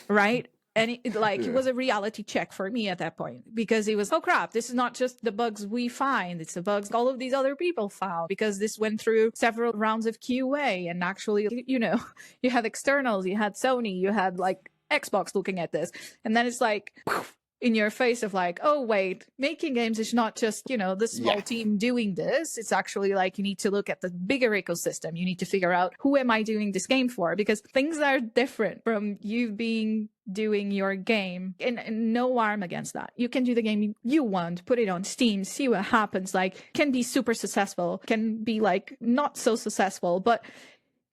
right? And it was a reality check for me at that point, because it was, oh crap, this is not just the bugs we find, it's the bugs all of these other people found, because this went through several rounds of QA. And actually, you had externals, you had Sony, you had like Xbox looking at this. And then it's like, poof, in your face of like, oh wait, making games is not just, the small team doing this. It's actually like, you need to look at the bigger ecosystem. You need to figure out, who am I doing this game for? Because things are different from you doing your game, and no harm against that. You can do the game you want, put it on Steam, see what happens. Like, can be super successful, can be like not so successful, but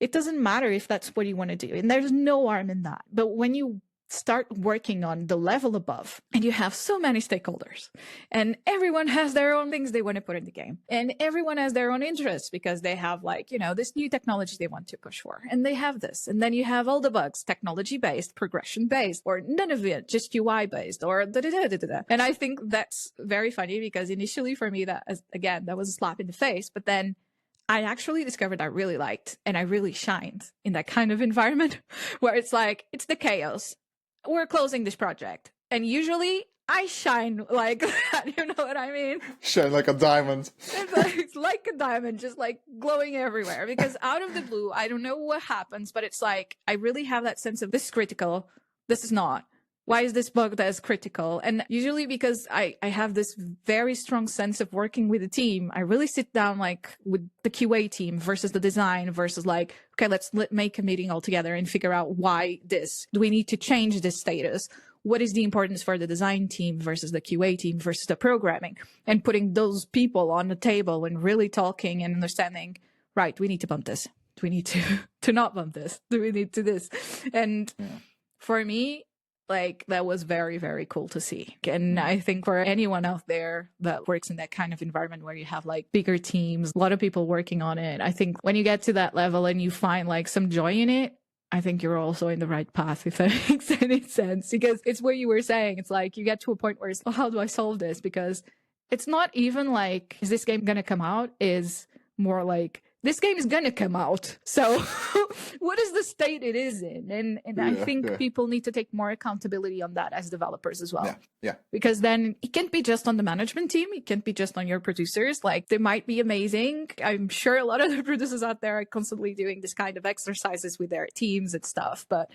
it doesn't matter if that's what you want to do. And there's no harm in that. But when you start working on the level above, and you have so many stakeholders, and everyone has their own things they want to put in the game, and everyone has their own interests because they have like, this new technology they want to push for, and they have this, and then you have all the bugs, technology based, progression based, or none of it, just UI based, or da-da-da-da-da-da. And I think that's very funny, because initially for me, that was a slap in the face, but then I actually discovered I really liked, and I really shined in that kind of environment where it's like, it's the chaos. We're closing this project. And usually I shine like that. You know what I mean? Shine like a diamond. It's like a diamond, just like glowing everywhere. Because out of the blue, I don't know what happens, but it's like, I really have that sense of, this is critical, this is not. Why is this bug that is critical? And usually, because I have this very strong sense of working with a team, I really sit down like with the QA team versus the design versus like, okay, let's make a meeting all together and figure out why this. Do we need to change this status? What is the importance for the design team versus the QA team versus the programming? And putting those people on the table and really talking and understanding, right, we need to bump this. Do we need to not bump this? Do we need to this? And for me, like, that was very, very cool to see. And I think for anyone out there that works in that kind of environment where you have like bigger teams, a lot of people working on it, I think when you get to that level and you find like some joy in it, I think you're also in the right path, if that makes any sense. Because it's what you were saying. It's like you get to a point where it's, oh, how do I solve this? Because it's not even like, is this game going to come out? Is more like, this game is going to come out. So what is the state it is in? And I think people need to take more accountability on that as developers as well. Yeah. Because then it can't be just on the management team. It can't be just on your producers. Like, they might be amazing. I'm sure a lot of the producers out there are constantly doing this kind of exercises with their teams and stuff. But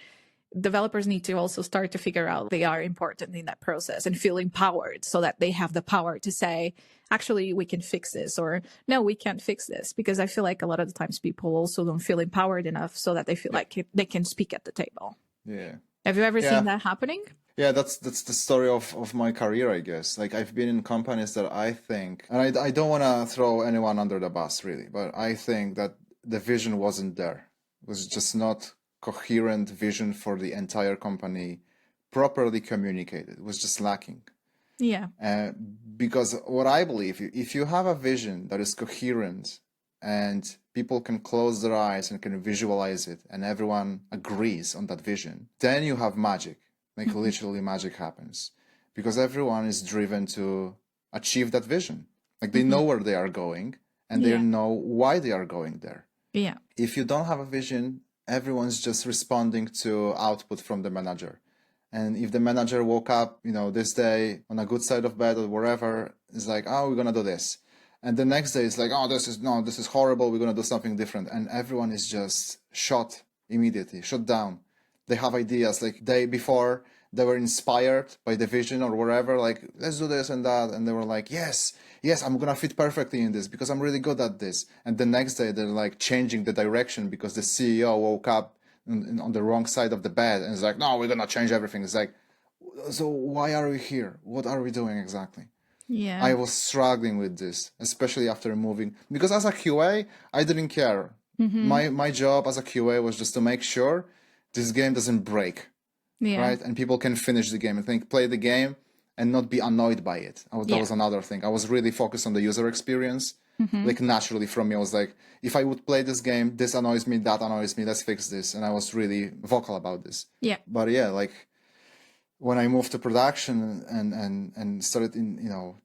developers need to also start to figure out they are important in that process and feel empowered, so that they have the power to say, actually, we can fix this, or no, we can't fix this. Because I feel like a lot of the times people also don't feel empowered enough so that they feel like they can speak at the table. Yeah. Have you ever seen that happening? Yeah, that's the story of my career, I guess. Like, I've been in companies that I think, and I don't want to throw anyone under the bus, really, but I think that the vision wasn't there. It was just not coherent vision for the entire company, properly communicated. It was just lacking. Yeah. Because what I believe, if you have a vision that is coherent and people can close their eyes and can visualize it, and everyone agrees on that vision, then you have magic. Like, literally magic happens, because everyone is driven to achieve that vision. Like, they know where they are going, and they know why they are going there. Yeah. If you don't have a vision, everyone's just responding to output from the manager. And if the manager woke up, this day on a good side of bed or wherever, it's like, oh, we're going to do this. And the next day it's like, oh, this is horrible. We're going to do something different. And everyone is just shut down. They have ideas like day before they were inspired by the vision or whatever, like, let's do this and that. And they were like, yes, I'm going to fit perfectly in this because I'm really good at this. And the next day they're like changing the direction because the CEO woke up on the wrong side of the bed and it's like, no, we're going to change everything. It's like, so why are we here? What are we doing exactly? Yeah. I was struggling with this, especially after moving, because as a QA, I didn't care. My job as a QA was just to make sure this game doesn't break, right? And people can finish the game and play the game and not be annoyed by it. That was another thing. I was really focused on the user experience. Like, naturally from me, I was like, if I would play this game, this annoys me, that annoys me, let's fix this. And I was really vocal about this. Yeah. But yeah, like, when I moved to production and started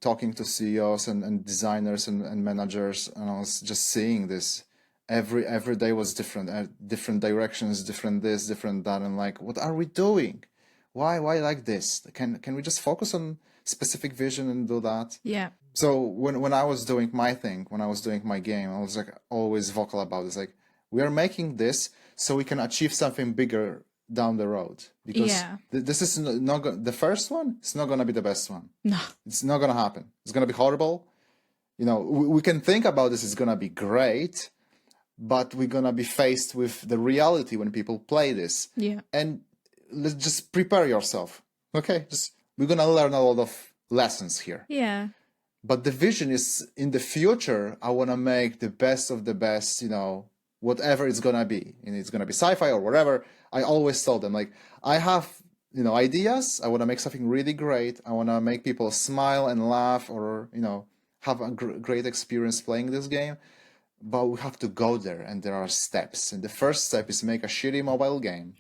talking to CEOs and designers and managers, and I was just seeing this. Every day was different, different directions, different this, different that. And like, what are we doing? why like this? Can we just focus on specific vision and do that? Yeah. So when I was doing my thing, when I was doing my game, I was like always vocal about this. Like, we are making this so we can achieve something bigger down the road. Because Yeah. this is not the first one. It's not gonna be the best one. No. It's not gonna happen. It's gonna be horrible. You know, we can think about this. It's gonna be great, but we're gonna be faced with the reality when people play this. Yeah. And let's just prepare yourself. Okay, just we're gonna learn a lot of lessons here. Yeah. But the vision is, in the future, I want to make the best of the best, you know, whatever it's going to be. And it's going to be sci-fi or whatever. I always told them, like, I have, you know, ideas. I want to make something really great. I want to make people smile and laugh, or, you know, have a great experience playing this game. But we have to go there, and there are steps. And the first step is make a shitty mobile game.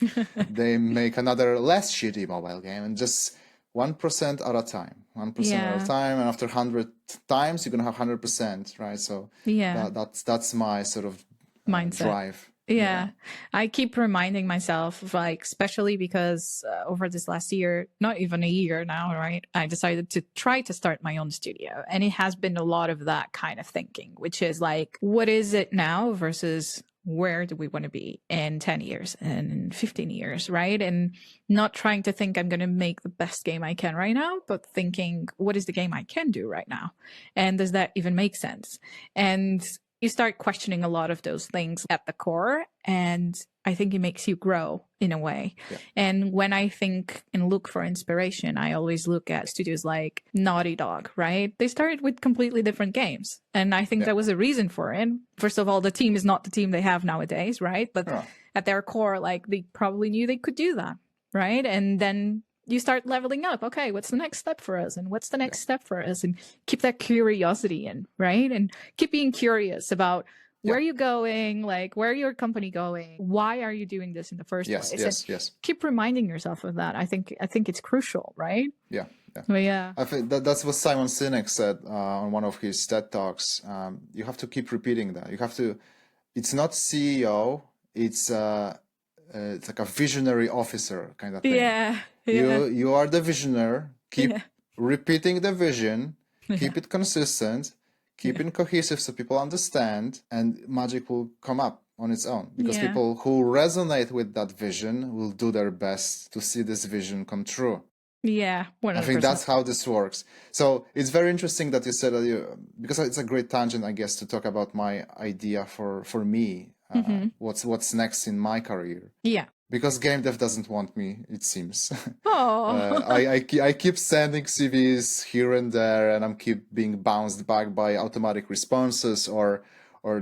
They make another less shitty mobile game, and just 1% at a time, 1% at a time, and after 100 times, you're gonna have 100%, right? So that's my sort of mindset. Drive. Yeah. I keep reminding myself of, like, especially because over this last year, not even a year now, right? I decided to try to start my own studio. And it has been a lot of that kind of thinking, which is like, what is it now versus where do we want to be in 10 years and in 15 years, right? And not trying to think I'm going to make the best game I can right now, but thinking, what is the game I can do right now? And does that even make sense? And you start questioning a lot of those things at the core, and I think it makes you grow in a way. Yeah. And when I think and look for inspiration, I always look at studios like Naughty Dog, right? They started with completely different games. And I think there was a reason for it. First of all, the team is not the team they have nowadays, right? But at their core, like, they probably knew they could do that, right? And then you start leveling up. Okay, what's the next step for us? And what's the next step for us? And keep that curiosity in, right? And keep being curious about where you're going, like, where your company going? Why are you doing this in the first place? Yes. Keep reminding yourself of that. I think it's crucial, right? Yeah. But yeah. I think that's what Simon Sinek said on one of his TED Talks. You have to keep repeating that. You have to. It's not CEO. It's like a visionary officer kind of thing. Yeah. You are the visionary. Keep repeating the vision. Keep it consistent. Keep it cohesive so people understand, and magic will come up on its own. Because people who resonate with that vision will do their best to see this vision come true. Yeah, 100%. I think that's how this works. So it's very interesting that you said that because it's a great tangent, I guess, to talk about my idea for me. What's next in my career? Yeah. Because game dev doesn't want me, it seems. Oh. I keep sending CVs here and there, and I'm keep being bounced back by automatic responses, or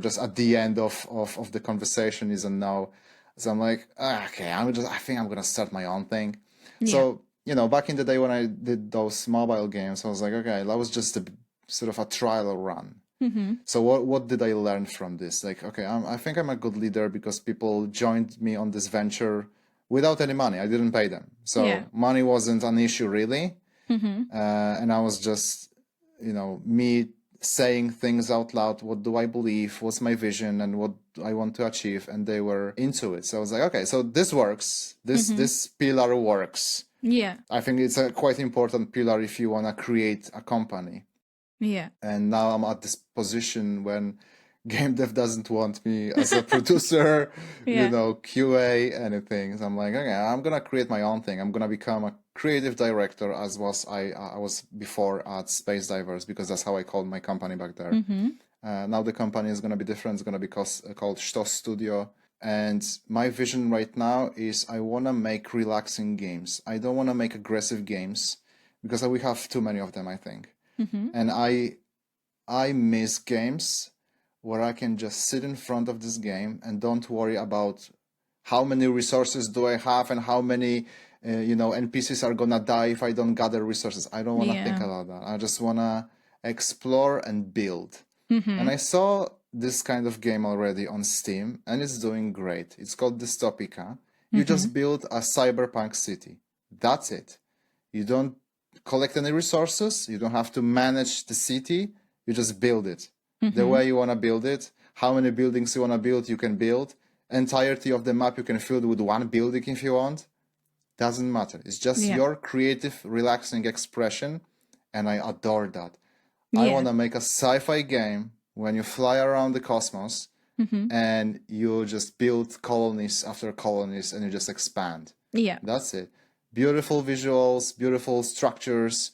just at the end of the conversation is a no. So I'm like, okay, I think I'm gonna start my own thing. Yeah. So, you know, back in the day when I did those mobile games, I was like, okay, that was just a sort of a trial run. So what did I learn from this? Like, okay, I think I'm a good leader because people joined me on this venture without any money. I didn't pay them. So money wasn't an issue really. And I was just, you know, me saying things out loud. What do I believe? What's my vision? And what I want to achieve? And they were into it. So I was like, okay, so this works. This pillar works. Yeah. I think it's a quite important pillar if you want to create a company. Yeah. And now I'm at this position when game dev doesn't want me as a producer, you know, QA, anything. So I'm like, okay, I'm going to create my own thing. I'm going to become a creative director, as I was before at Space Divers, because that's how I called my company back there. Now the company is going to be different. It's going to be called Status Studio. And my vision right now is I want to make relaxing games. I don't want to make aggressive games because we have too many of them, I think. And I miss games where I can just sit in front of this game and don't worry about how many resources do I have and how many NPCs are gonna die if I don't gather resources. I don't want to think about that. I just want to explore and build. And I saw this kind of game already on Steam, and it's doing great. It's called Dystopica. You just build a cyberpunk city. That's it. You don't collect any resources. You don't have to manage the city. You just build it the way you want to build it. How many buildings you want to build, you can build. Entirety of the map you can fill with one building if you want. Doesn't matter. It's just Yeah. your creative, relaxing expression, and I adore that. I Yeah. want to make a sci-fi game when you fly around the cosmos and you just build colonies after colonies and you just expand. Yeah. That's it. Beautiful visuals, beautiful structures.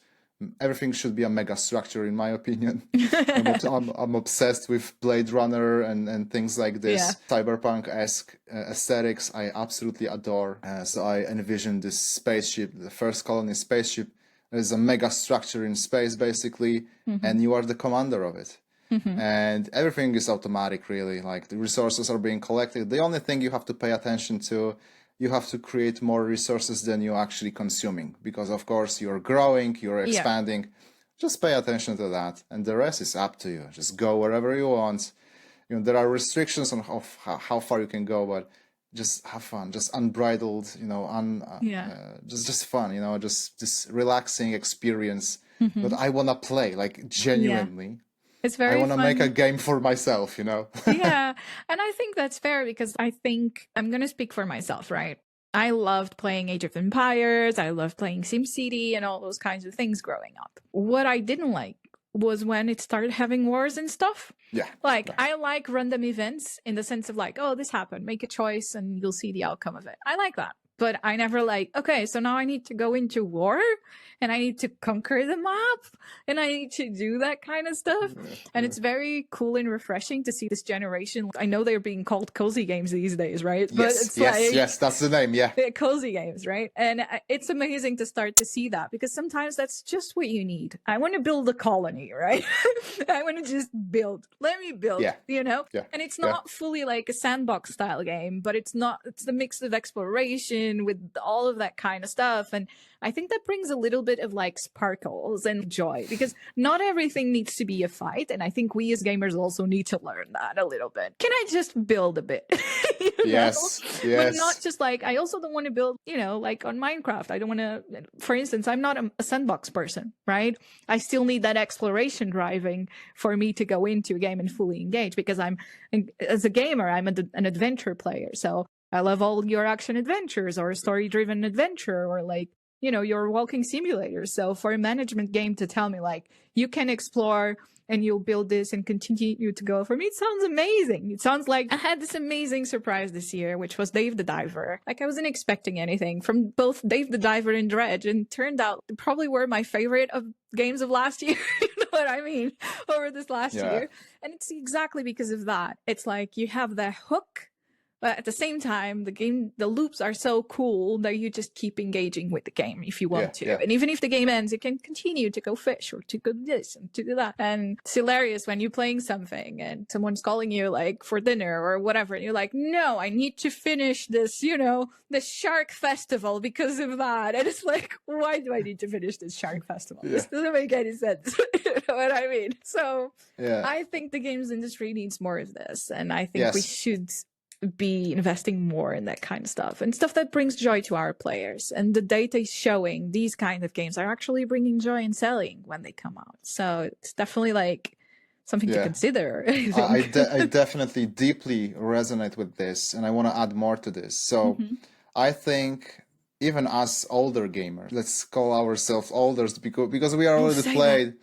Everything should be a mega structure, in my opinion. I'm obsessed with Blade Runner and things like this. Cyberpunk-esque aesthetics, I absolutely adore. So I envision this spaceship, the first colony spaceship. There's a mega structure in space, basically, and you are the commander of it. And everything is automatic, really. Like, the resources are being collected. The only thing you have to pay attention to, you have to create more resources than you're actually consuming, because of course you're growing, you're expanding. Just pay attention to that, and the rest is up to you. Just go wherever you want. You know, there are restrictions on how far you can go, but just have fun, just unbridled, you know, just fun, you know, just this relaxing experience that I want to play, like, genuinely. It's very I want to fun. make a game for myself, you know? Yeah. And I think that's fair, because I think I'm going to speak for myself, right? I loved playing Age of Empires. I loved playing SimCity and all those kinds of things growing up. What I didn't like was when it started having wars and stuff. Yeah. Like, I like random events in the sense of like, oh, this happened, make a choice and you'll see the outcome of it. I like that. But I never like, okay, so now I need to go into war and I need to conquer the map and I need to do that kind of stuff. And it's very cool and refreshing to see this generation. I know they're being called cozy games these days, right? But it's yes, that's the name, yeah. They're cozy games, right? And it's amazing to start to see that, because sometimes that's just what you need. I want to build a colony, right? I want to just build. Let me build, you know? Yeah. And it's not fully like a sandbox style game, but it's the mix of exploration with all of that kind of stuff. And I think that brings a little bit of like sparkles and joy, because not everything needs to be a fight. And I think we as gamers also need to learn that a little bit. Can I just build a bit? Yes. But not just like, I also don't want to build, you know, like on Minecraft. I don't want to, for instance, I'm not a sandbox person, right? I still need that exploration driving for me to go into a game and fully engage, because as a gamer, I'm an adventure player. So I love all your action adventures or story-driven adventure, or like, you know, your walking simulator. So for a management game to tell me like, you can explore and you'll build this and continue to go, for me, it sounds amazing. It sounds like I had this amazing surprise this year, which was Dave the Diver. Like, I wasn't expecting anything from both Dave the Diver and Dredge, and turned out they probably were my favorite of games of last year. You know what I mean? Over this last year. And it's exactly because of that. It's like you have the hook, but at the same time, the loops are so cool that you just keep engaging with the game if you want to. And even if the game ends, you can continue to go fish or to go this and to do that. And it's hilarious when you're playing something and someone's calling you like for dinner or whatever. And you're like, no, I need to finish this, you know, the shark festival because of that. And it's like, why do I need to finish this shark festival? This doesn't make any sense. You know what I mean? So I think the games industry needs more of this. And I think we should be investing more in that kind of stuff and stuff that brings joy to our players. And the data is showing these kind of games are actually bringing joy and selling when they come out. So it's definitely like something to consider. I definitely deeply resonate with this, and I want to add more to this. So I think even us older gamers, let's call ourselves olders because we are already played.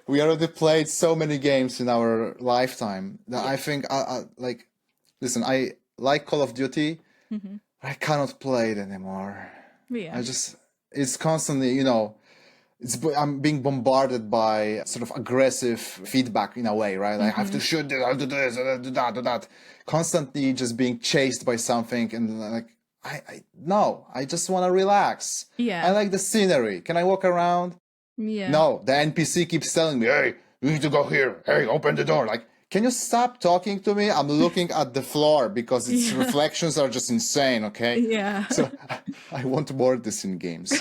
We already played so many games in our lifetime that I think, like, listen, I like Call of Duty. I cannot play it anymore. It's constantly, you know, I'm being bombarded by sort of aggressive feedback in a way, right? I have to shoot this, I have to do this, I have to do that. Constantly just being chased by something, and like, no, I just want to relax. I like the scenery. Can I walk around? No, the NPC keeps telling me, hey, you need to go here. Hey, open the door. Like, can you stop talking to me? I'm looking at the floor because its reflections are just insane, okay? So I want more of this in games.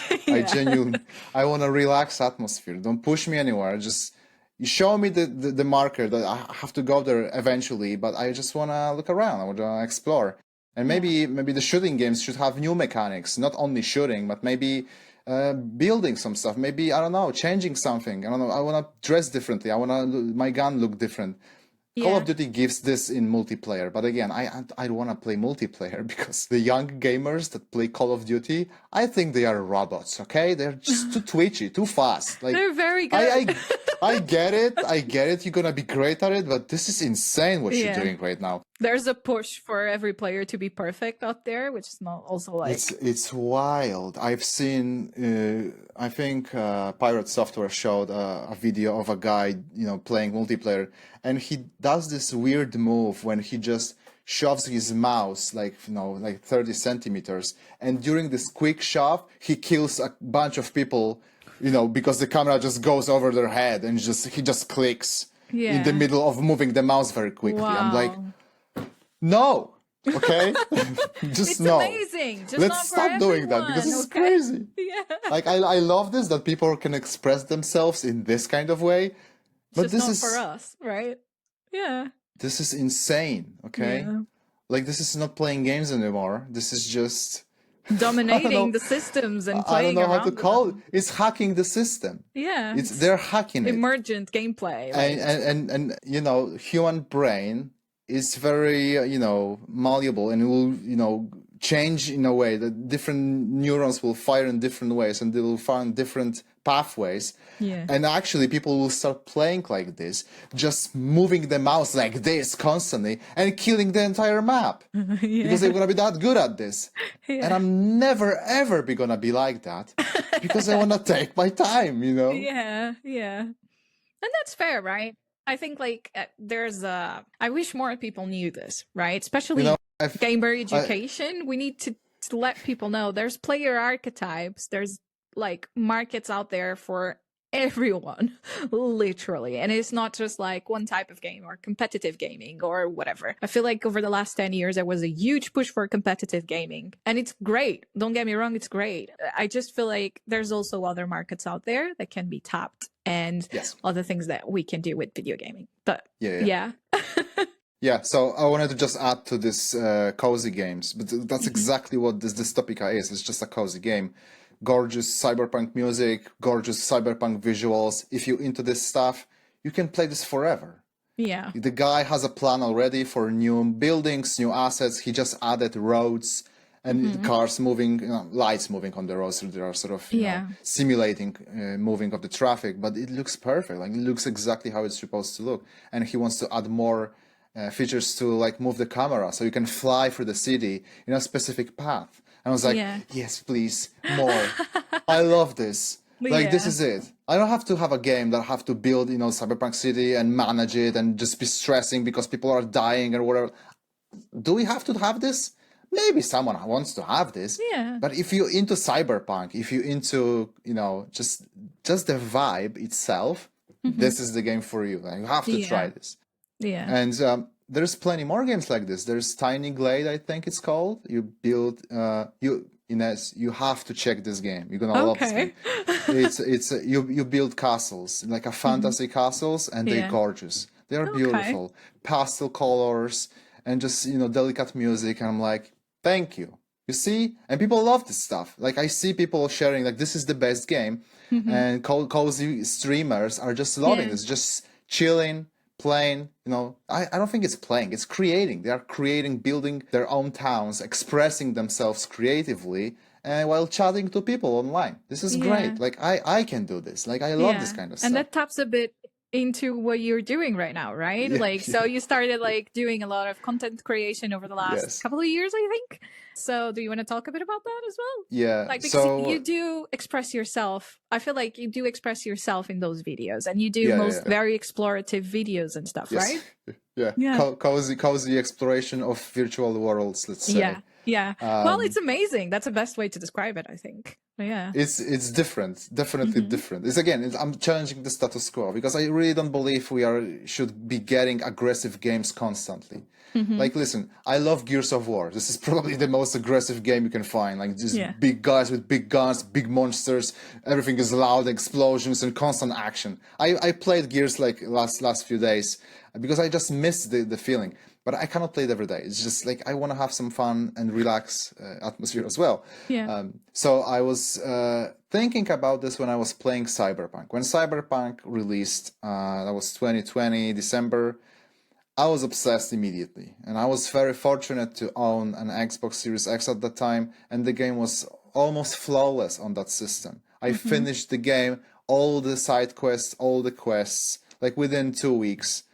I want a relaxed atmosphere. Don't push me anywhere. Just you show me the marker that I have to go there eventually, but I just want to look around. I want to explore. And maybe the shooting games should have new mechanics, not only shooting, but maybe building some stuff, maybe, I don't know, changing something. I don't know, I want to dress differently. I want my gun look different. Call of Yeah. Duty gives this in multiplayer, but again, I don't want to play multiplayer because the young gamers that play Call of Duty, I think they are robots. Okay, they're just too twitchy, too fast. Like They're very I good. I get it, I get it. You're gonna be great at it, but this is insane what you're Yeah. doing right now. There's a push for every player to be perfect out there, which is not also like It's wild. I've seen. I think Pirate Software showed a video of a guy, playing multiplayer, and he does this weird move when he just shoves his mouse like 30 centimeters, and during this quick shove, he kills a bunch of people, because the camera just goes over their head and he just clicks in the yeah. middle of moving the mouse very quickly. I'm like, Wow. no. Okay? Just It's no. amazing. Just Let's not for stop doing that because everyone, this is okay? crazy. Yeah. Like I love this that people can express themselves in this kind of way, It's but just this not is for us, right? Yeah. this is insane, okay? Yeah. Like this is not playing games anymore. This is just I don't Dominating know the systems and I don't playing know how to around with call it. them. It's hacking the system. Yeah. They're hacking it. Emergent gameplay. And Like, human brain is very malleable and will change in a way that different neurons will fire in different ways and they will find different pathways, yeah. and actually people will start playing like this, just moving the mouse like this constantly and killing the entire map because they're gonna be that good at this. And Yeah. I'm never ever be gonna be like that because I wanna take my time, Yeah. Yeah. And that's fair, right? I think like I wish more people knew this, right? Especially I've, gamer I, education. We need to let people know there's player archetypes, there's like markets out there for everyone, literally. And it's not just like one type of game or competitive gaming or whatever. I feel like over the last 10 years, there was a huge push for competitive gaming. And it's great. Don't get me wrong, it's great. I just feel like there's also other markets out there that can be tapped and yes. other things that we can do with video gaming. But yeah. Yeah, so I wanted to just add to this cozy games, but that's exactly what this dystopia is. It's just a cozy game. Gorgeous cyberpunk music, gorgeous cyberpunk visuals. If you're into this stuff, you can play this forever. Yeah. The guy has a plan already for new buildings, new assets. He just added roads and cars moving, lights moving on the roads. So they are sort of simulating moving of the traffic, but it looks perfect. Like it looks exactly how it's supposed to look. And he wants to add more features to like move the camera so you can fly through the city in a specific path. And I was like, yes, please, more. I love this. Like, this is it. I don't have to have a game that I have to build, Cyberpunk City and manage it and just be stressing because people are dying or whatever. Do we have to have this? Maybe someone wants to have this. Yeah. But if you're into Cyberpunk, if you're into, just the vibe itself, this is the game for you. Like, you have to try this. Yeah. And there's plenty more games like this. There's Tiny Glade, I think it's called. You build, Ines, you have to check this game. You're gonna love this game. You build castles, like a fantasy castles, and they're gorgeous. They're beautiful, pastel colors, and just delicate music. And I'm like, thank you. You see, and people love this stuff. Like I see people sharing, like this is the best game, and cozy streamers are just loving this, just chilling. Playing, I don't think it's playing, it's creating. They are creating, building their own towns, expressing themselves creatively, and while chatting to people online. This is great. Like I can do this. Like I love this kind of stuff. And that taps a bit into what you're doing right now, right? So you started like doing a lot of content creation over the last couple of years, I think. So do you want to talk a bit about that as well? Yeah. Like, because you do express yourself. I feel like you do express yourself in those videos, and you do very explorative videos and stuff, right? Yeah. Cozy exploration of virtual worlds, let's say. Yeah. Well, it's amazing. That's the best way to describe it, I think. Yeah. It's different, definitely different. I'm challenging the status quo because I really don't believe should be getting aggressive games constantly. Like, listen, I love Gears of War. This is probably the most aggressive game you can find. Like, these big guys with big guns, big monsters. Everything is loud, explosions, and constant action. I played Gears like last few days because I just missed the feeling. But I cannot play it every day. It's just like I want to have some fun and relax atmosphere as well. Yeah. So I was thinking about this when I was playing Cyberpunk. When Cyberpunk released, that was 2020, December, I was obsessed immediately, and I was very fortunate to own an Xbox Series X at the time, and the game was almost flawless on that system. I finished the game, all the side quests, all the quests, like within 2 weeks.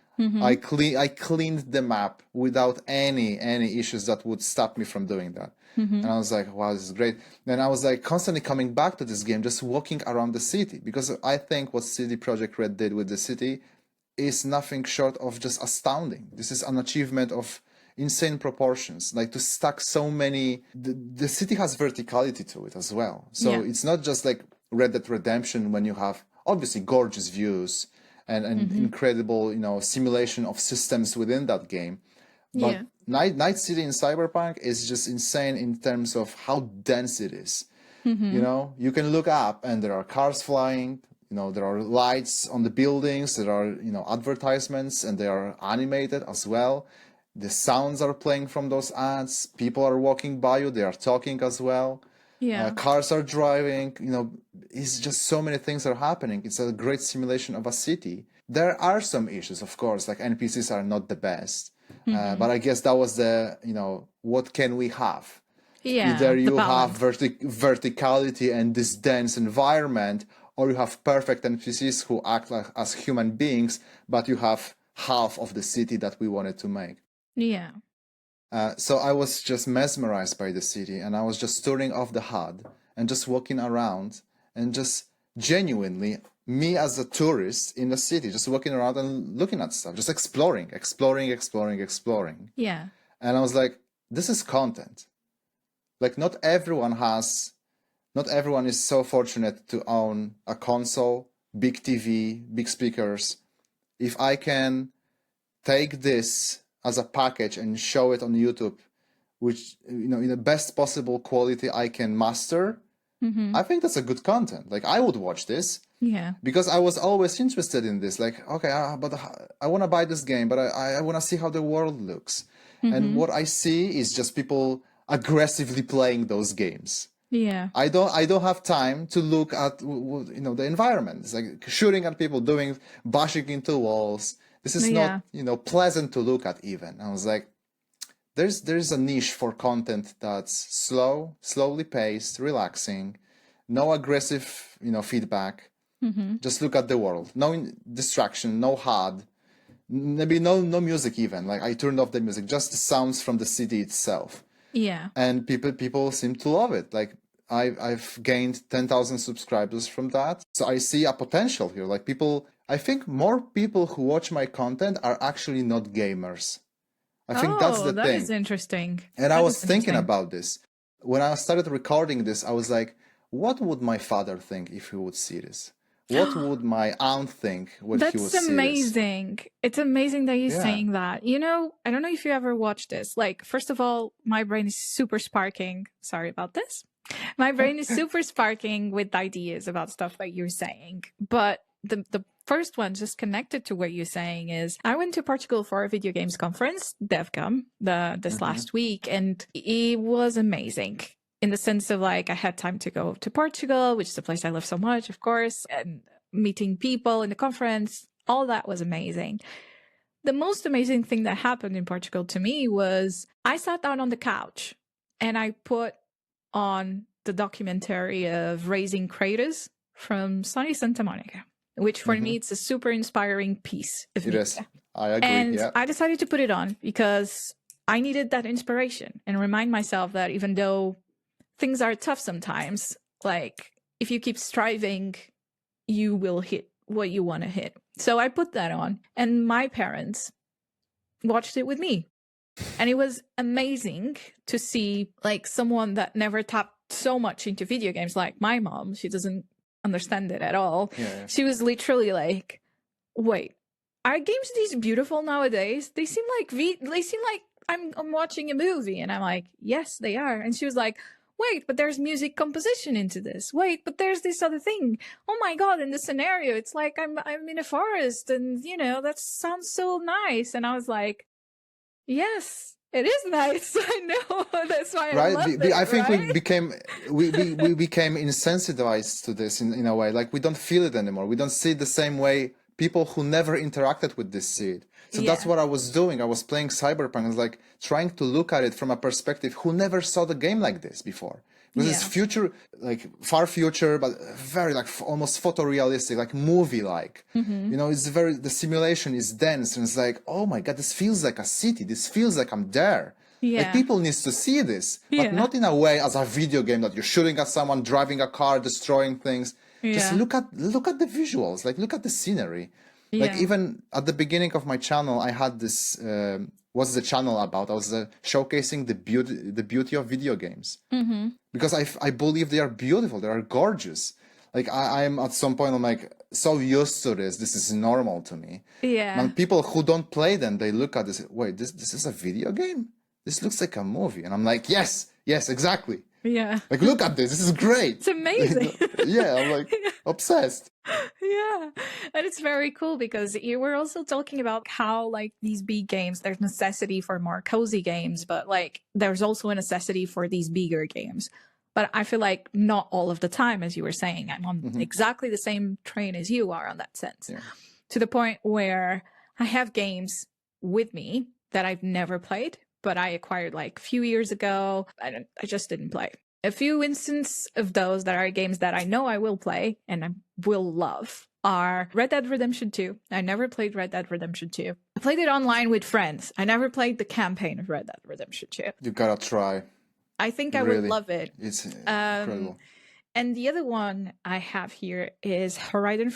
I cleaned the map without any issues that would stop me from doing that. And I was like, wow, this is great. Then I was like constantly coming back to this game, just walking around the city, because I think what CD Projekt Red did with the city is nothing short of just astounding. This is an achievement of insane proportions. Like to stack so many, the city has verticality to it as well. So it's not just like Red Dead Redemption when you have obviously gorgeous views and incredible, simulation of systems within that game. But Night City in Cyberpunk is just insane in terms of how dense it is. You can look up and there are cars flying, there are lights on the buildings, there are, advertisements, and they are animated as well. The sounds are playing from those ads. People are walking by you, they are talking as well. Cars are driving, it's just so many things are happening. It's a great simulation of a city. There are some issues, of course, like NPCs are not the best. But I guess that was the, what can we have? Either you have verticality and this dense environment, or you have perfect NPCs who act like as human beings, but you have half of the city that we wanted to make. So I was just mesmerized by the city, and I was just turning off the HUD and just walking around and just genuinely, me as a tourist in the city, just walking around and looking at stuff, just exploring. And I was like, this is content. Like not everyone is so fortunate to own a console, big TV, big speakers. If I can take this as a package and show it on YouTube, which, in the best possible quality I can master, I think that's a good content. Like I would watch this. Because I was always interested in this. Like, okay, but I want to buy this game, but I want to see how the world looks. And what I see is just people aggressively playing those games. I don't have time to look at the environment. It's like shooting at people, bashing into walls. This is not pleasant to look at even. I was like, there's a niche for content that's slowly paced, relaxing, no aggressive feedback. Just look at the world. No distraction, no HUD, maybe no music even. Like I turned off the music, just the sounds from the city itself. And people seem to love it. Like I've gained 10,000 subscribers from that. So I see a potential here. Like I think more people who watch my content are actually not gamers. I think that's the thing. That is interesting. And I was thinking about this. When I started recording this, I was like, what would my father think if he would see this? What would my aunt think when he would see this? That's amazing. It's amazing that you're saying that. I don't know if you ever watched this. Like, first of all, my brain is super sparking. Sorry about this. My brain is super sparking with ideas about stuff that you're saying. But the first one, just connected to what you're saying, is I went to Portugal for a video games conference, DevCon, this last week, and it was amazing. In the sense of like, I had time to go to Portugal, which is a place I love so much, of course, and meeting people in the conference, all that was amazing. The most amazing thing that happened in Portugal to me was I sat down on the couch and I put on the documentary of Raising Kratos from Sony Santa Monica, which for me, it's a super inspiring piece of media. Yes, I agree. And I decided to put it on because I needed that inspiration and remind myself that even though things are tough sometimes, like if you keep striving, you will hit what you want to hit. So I put that on and my parents watched it with me. And it was amazing to see like someone that never tapped so much into video games, like my mom. She doesn't understand it at all. She was literally like, wait, are games these beautiful nowadays? They seem like I'm watching a movie. And I'm like, yes, they are. And she was like, wait, but there's music composition into this. Wait, but there's this other thing. Oh my God, in the scenario, it's like I'm in a forest and, that sounds so nice. And I was like, yes, it is nice. I know. That's why I love it. I think we became insensitized to this in a way. Like we don't feel it anymore. We don't see it the same way people who never interacted with this see it. So that's what I was doing. I was playing Cyberpunk. I was like trying to look at it from a perspective who never saw the game like this before. Because it's future, like far future, but very like almost photorealistic, like movie-like. You know, it's very, the simulation is dense, and it's like, oh my God, this feels like a city. This feels like I'm there. Like people needs to see this, but not in a way as a video game that you're shooting at someone, driving a car, destroying things. Just look at the visuals, like look at the scenery. Like even at the beginning of my channel, I had this. What's the channel about? I was showcasing the beauty of video games because I believe they are beautiful. They are gorgeous. Like I'm at some point, I'm like so used to this. This is normal to me. And people who don't play them, they look at this. Wait, this is a video game? This looks like a movie. And I'm like, yes, exactly. Like, look at this. This is great. It's amazing. I'm like obsessed. And it's very cool because you were also talking about how like these big games, there's necessity for more cozy games, but like there's also a necessity for these bigger games. But I feel like not all of the time, as you were saying. I'm on exactly the same train as you are on that sense. To the point where I have games with me that I've never played, but I acquired like a few years ago. I just didn't play. A few instances of those that are games that I know I will play and I will love are Red Dead Redemption 2. I never played Red Dead Redemption 2. I played it online with friends. I never played the campaign of Red Dead Redemption 2. You gotta try. I think I would love it. It's incredible. And the other one I have here is Horizon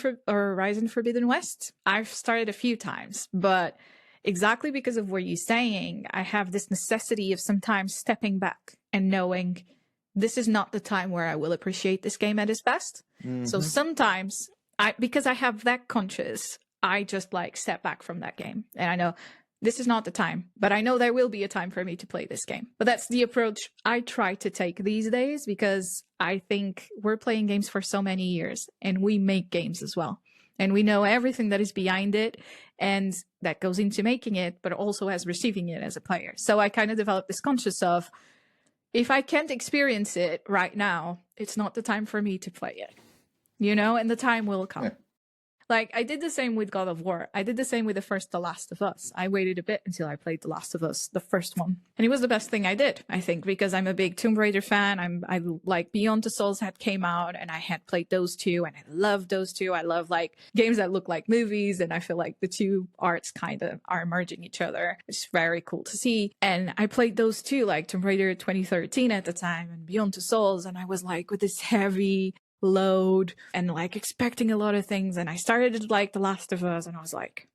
Forbidden West. I've started a few times, but exactly because of what you're saying, I have this necessity of sometimes stepping back and knowing this is not the time where I will appreciate this game at its best. So sometimes, because I have that conscious, I just like step back from that game. And I know this is not the time, but I know there will be a time for me to play this game. But that's the approach I try to take these days because I think we're playing games for so many years and we make games as well. And we know everything that is behind it and that goes into making it, but also as receiving it as a player. So I kind of developed this conscious of, if I can't experience it right now, it's not the time for me to play it, you know, and the time will come. Like, I did the same with God of War. I did the same with the first The Last of Us. I waited a bit until I played The Last of Us, the first one. And it was the best thing I did, I think, because I'm a big Tomb Raider fan. I like Beyond the Souls had came out and I had played those two and I loved those two. I love like games that look like movies and I feel like the two arts kind of are merging each other. It's very cool to see. And I played those two, like Tomb Raider 2013 at the time and Beyond the Souls. And I was like with this heavy load and like expecting a lot of things, and I started like The Last of Us and I was like,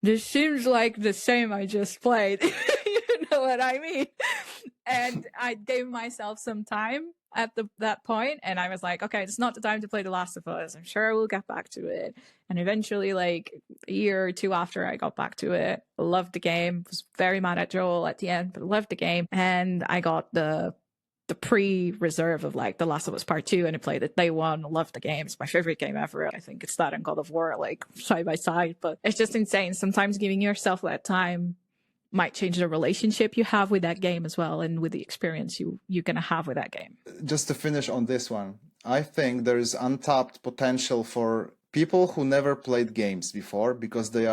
this seems like the same I just played. You know what I mean? And I gave myself some time at that point and I was like, okay, it's not the time to play The Last of Us. I'm sure I will get back to it. And eventually, like a year or two after I got back to it, I loved the game. Was very mad at Joel at the end, but loved the game. And I got the pre-reserve of like The Last of Us Part 2 and I played it day one. Loved the game. It's my favorite game ever. I think it's that and God of War like side by side, but it's just insane. Sometimes giving yourself that time might change the relationship you have with that game as well and with the experience you're gonna have with that game. Just to finish on this one, I think there is untapped potential for people who never played games before because they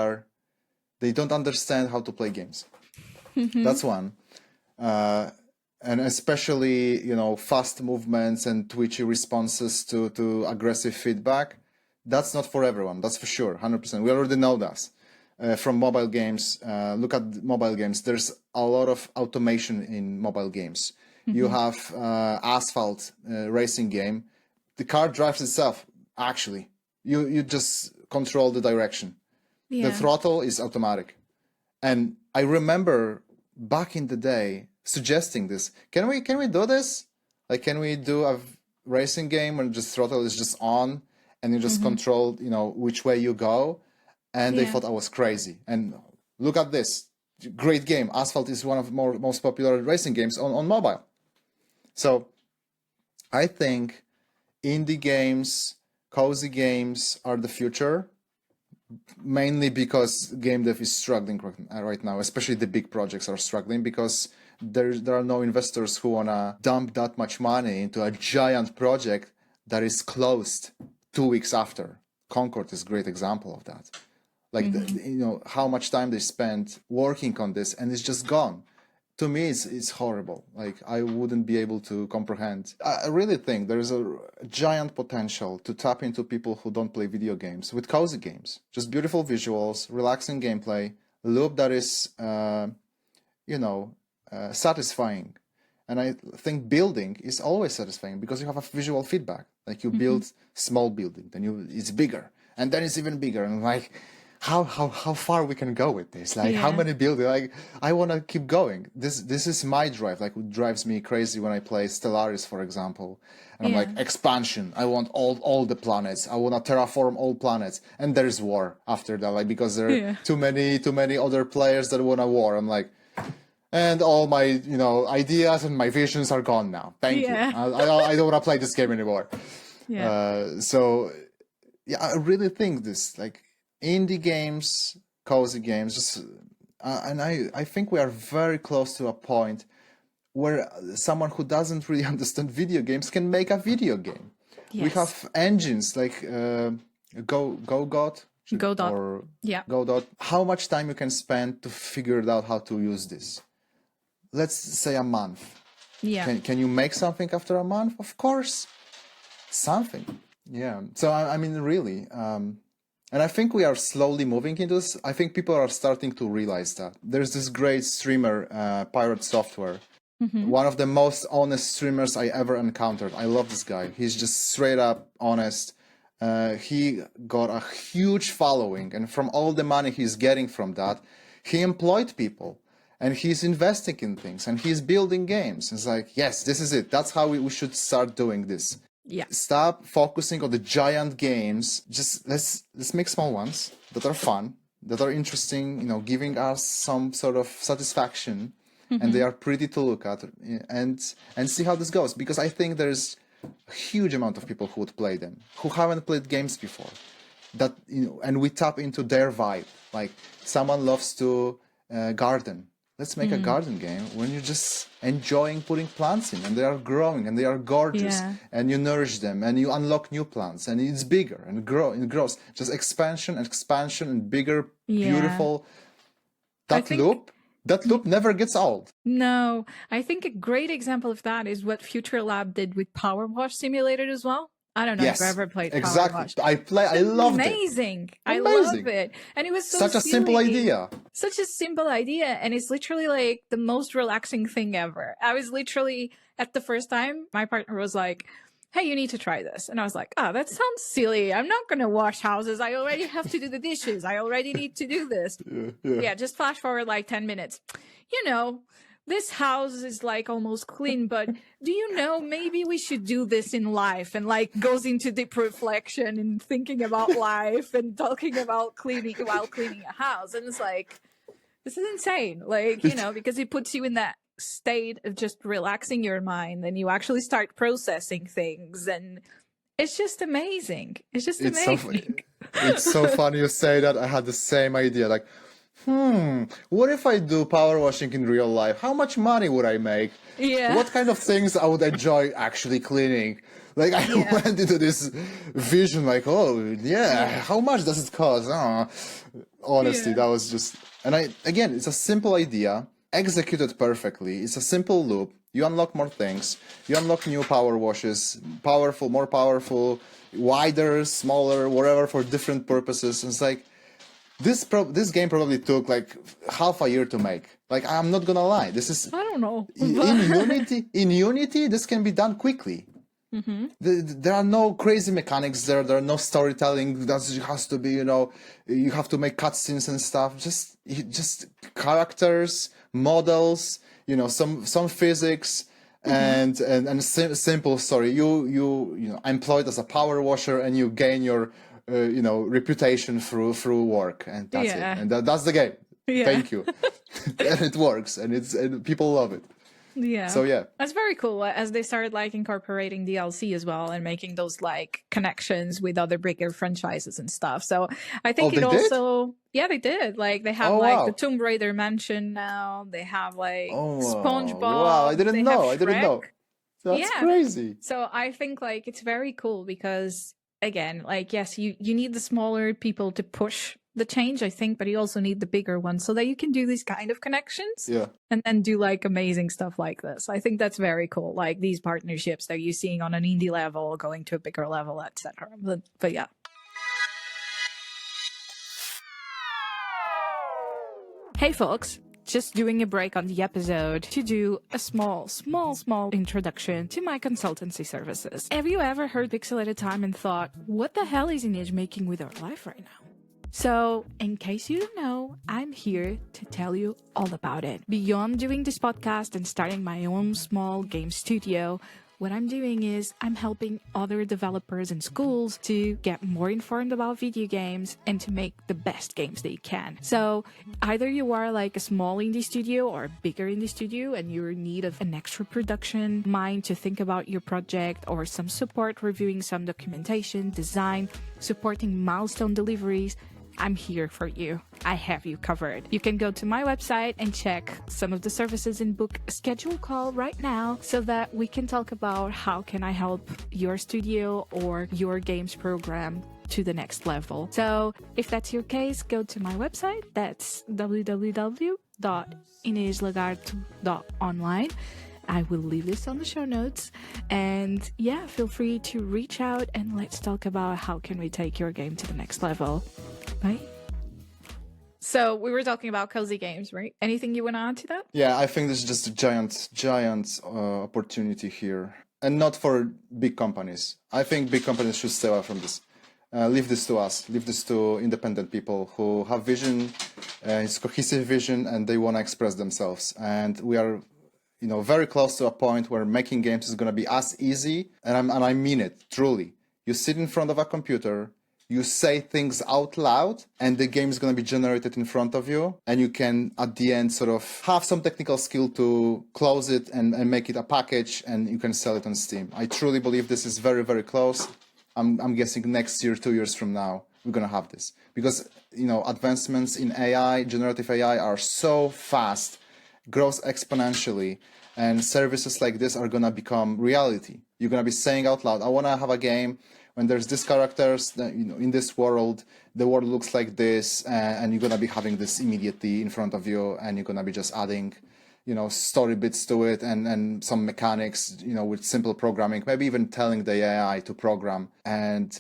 don't understand how to play games. That's one. And especially, you know, fast movements and twitchy responses to aggressive feedback. That's not for everyone. That's for sure. 100%. We already know that. From mobile games, look at mobile games. There's a lot of automation in mobile games. You have Asphalt racing game. The car drives itself, actually. You just control the direction. The throttle is automatic. And I remember back in the day, suggesting this. Can we do this? Like, can we do a racing game where just throttle is just on and you just control, you know, which way you go? And they thought I was crazy. And look at this. Great game. Asphalt is one of the most popular racing games on mobile. So I think indie games, cozy games are the future, mainly because game dev is struggling right now, especially the big projects are struggling because there are no investors who want to dump that much money into a giant project that is closed 2 weeks after Concord is a great example of that. Like, how much time they spent working on this, and it's just gone. To me, it's horrible. Like, I wouldn't be able to comprehend. I really think there's a giant potential to tap into people who don't play video games with cozy games. Just beautiful visuals, relaxing gameplay, loop that is, satisfying. And I think building is always satisfying because you have a visual feedback. Like, you build small building, then it's bigger, and then it's even bigger. And like, how far we can go with this? Like, how many buildings? Like, I want to keep going. This is my drive. Like, what drives me crazy when I play Stellaris, for example. And I'm like, expansion. I want all the planets. I want to terraform all planets. And there's war after that, like, because there are too many other players that want a war. I'm like, and all my ideas and my visions are gone now. Thank you. I don't want to play this game anymore. So I really think this, like, indie games, cozy games, just and I think we are very close to a point where someone who doesn't really understand video games can make a video game. We have engines like Godot. Godot. How much time you can spend to figure out how to use this? Let's say a month. Can you make something after a month? Of course, something. So I mean, really. And I think we are slowly moving into this. I think people are starting to realize that. There's this great streamer, Pirate Software. One of the most honest streamers I ever encountered. I love this guy. He's just straight up honest. He got a huge following. And from all the money he's getting from that, he employed people. And he's investing in things. And he's building games. It's like, yes, this is it. That's how we should start doing this. Stop focusing on the giant games. Just let's make small ones that are fun, that are interesting, giving us some sort of satisfaction, and they are pretty to look at, and see how this goes. Because I think there's a huge amount of people who would play them, who haven't played games before. That and we tap into their vibe. Like, someone loves to garden. Let's make a garden game when you're just enjoying putting plants in, and they are growing and they are gorgeous, and you nourish them and you unlock new plants, and it's bigger and grows. Just expansion and bigger, beautiful. That loop never gets old. No, I think a great example of that is what Future Lab did with Power Wash Simulator as well. I don't know if you ever played Power Wash. I loved it. Amazing. I love it. And it was such a simple idea. Such a simple idea. And it's literally like the most relaxing thing ever. I was literally, at the first time, my partner was like, hey, you need to try this. And I was like, that sounds silly. I'm not going to wash houses. I already have to do the dishes. I already need to do this. Just flash forward like 10 minutes. This house is like almost clean, but do you know, maybe we should do this in life, and like goes into deep reflection and thinking about life and talking about cleaning while cleaning a house. And it's like, this is insane. Like, because it puts you in that state of just relaxing your mind, and you actually start processing things, and it's just amazing. It's amazing. It's so funny you say that. I had the same idea. Like, what if I do power washing in real life? How much money would I make? What kind of things I would enjoy actually cleaning? Like, I went into this vision like, how much does it cost? Honestly, that was just... And again, it's a simple idea, executed perfectly. It's a simple loop. You unlock more things. You unlock new power washes, more powerful, wider, smaller, whatever, for different purposes. And it's like, this game probably took like half a year to make. Like, I'm not gonna lie. This is... I don't know. In Unity, this can be done quickly. There are no crazy mechanics there. There are no storytelling. That has to be, you have to make cutscenes and stuff. Just characters, models, some physics, and simple story. You employed as a power washer, and you gain your reputation through work, and that's it. And that's the game. Thank you. And it works, and people love it. So that's very cool, as they started like incorporating DLC as well, and making those like connections with other bigger franchises and stuff. So I think they did. Like, they have the Tomb Raider mansion now. They have like SpongeBob. Wow, I didn't know. That's crazy. So I think like it's very cool, because again, like, yes, you need the smaller people to push the change, I think, but you also need the bigger ones so that you can do these kind of connections. Yeah. And then do like amazing stuff like this. I think that's very cool. Like these partnerships that you're seeing on an indie level going to a bigger level, etc. But yeah. Hey folks, just doing a break on the episode to do a small introduction to my consultancy services. Have you ever heard Pixel at a Time and thought, what the hell is Inês making with her life right now? So, in case you don't know, I'm here to tell you all about it. Beyond doing this podcast and starting my own small game studio, what I'm doing is I'm helping other developers and schools to get more informed about video games and to make the best games they can. So either you are like a small indie studio or a bigger indie studio and you're in need of an extra production mind to think about your project or some support reviewing some documentation, design, supporting milestone deliveries, I'm here for you. I have you covered. You can go to my website and check some of the services and book a schedule call right now so that we can talk about how can I help your studio or your games program to the next level. So if that's your case, go to my website. That's www.ineslagarto.online. I will leave this on the show notes. And yeah, feel free to reach out and let's talk about how can we take your game to the next level. Bye. So we were talking about cozy games, right? Anything you want to add to that? Yeah, I think this is just a giant opportunity here. And not for big companies. I think big companies should stay away from this. Leave this to us. Leave this to independent people who have vision, it's cohesive vision, and they want to express themselves. And we are very close to a point where making games is going to be as easy, and I mean it, truly. You sit in front of a computer, you say things out loud, and the game is going to be generated in front of you, and you can, at the end, sort of have some technical skill to close it and make it a package, and you can sell it on Steam. I truly believe this is very, very close. I'm guessing next year, 2 years from now, we're going to have this. Because, advancements in AI, generative AI, are so fast, grows exponentially, and services like this are going to become reality. You're going to be saying out loud, I want to have a game when there's these characters that, in this world, the world looks like this, and you're going to be having this immediately in front of you, and you're going to be just adding story bits to it and some mechanics, with simple programming, maybe even telling the AI to program. And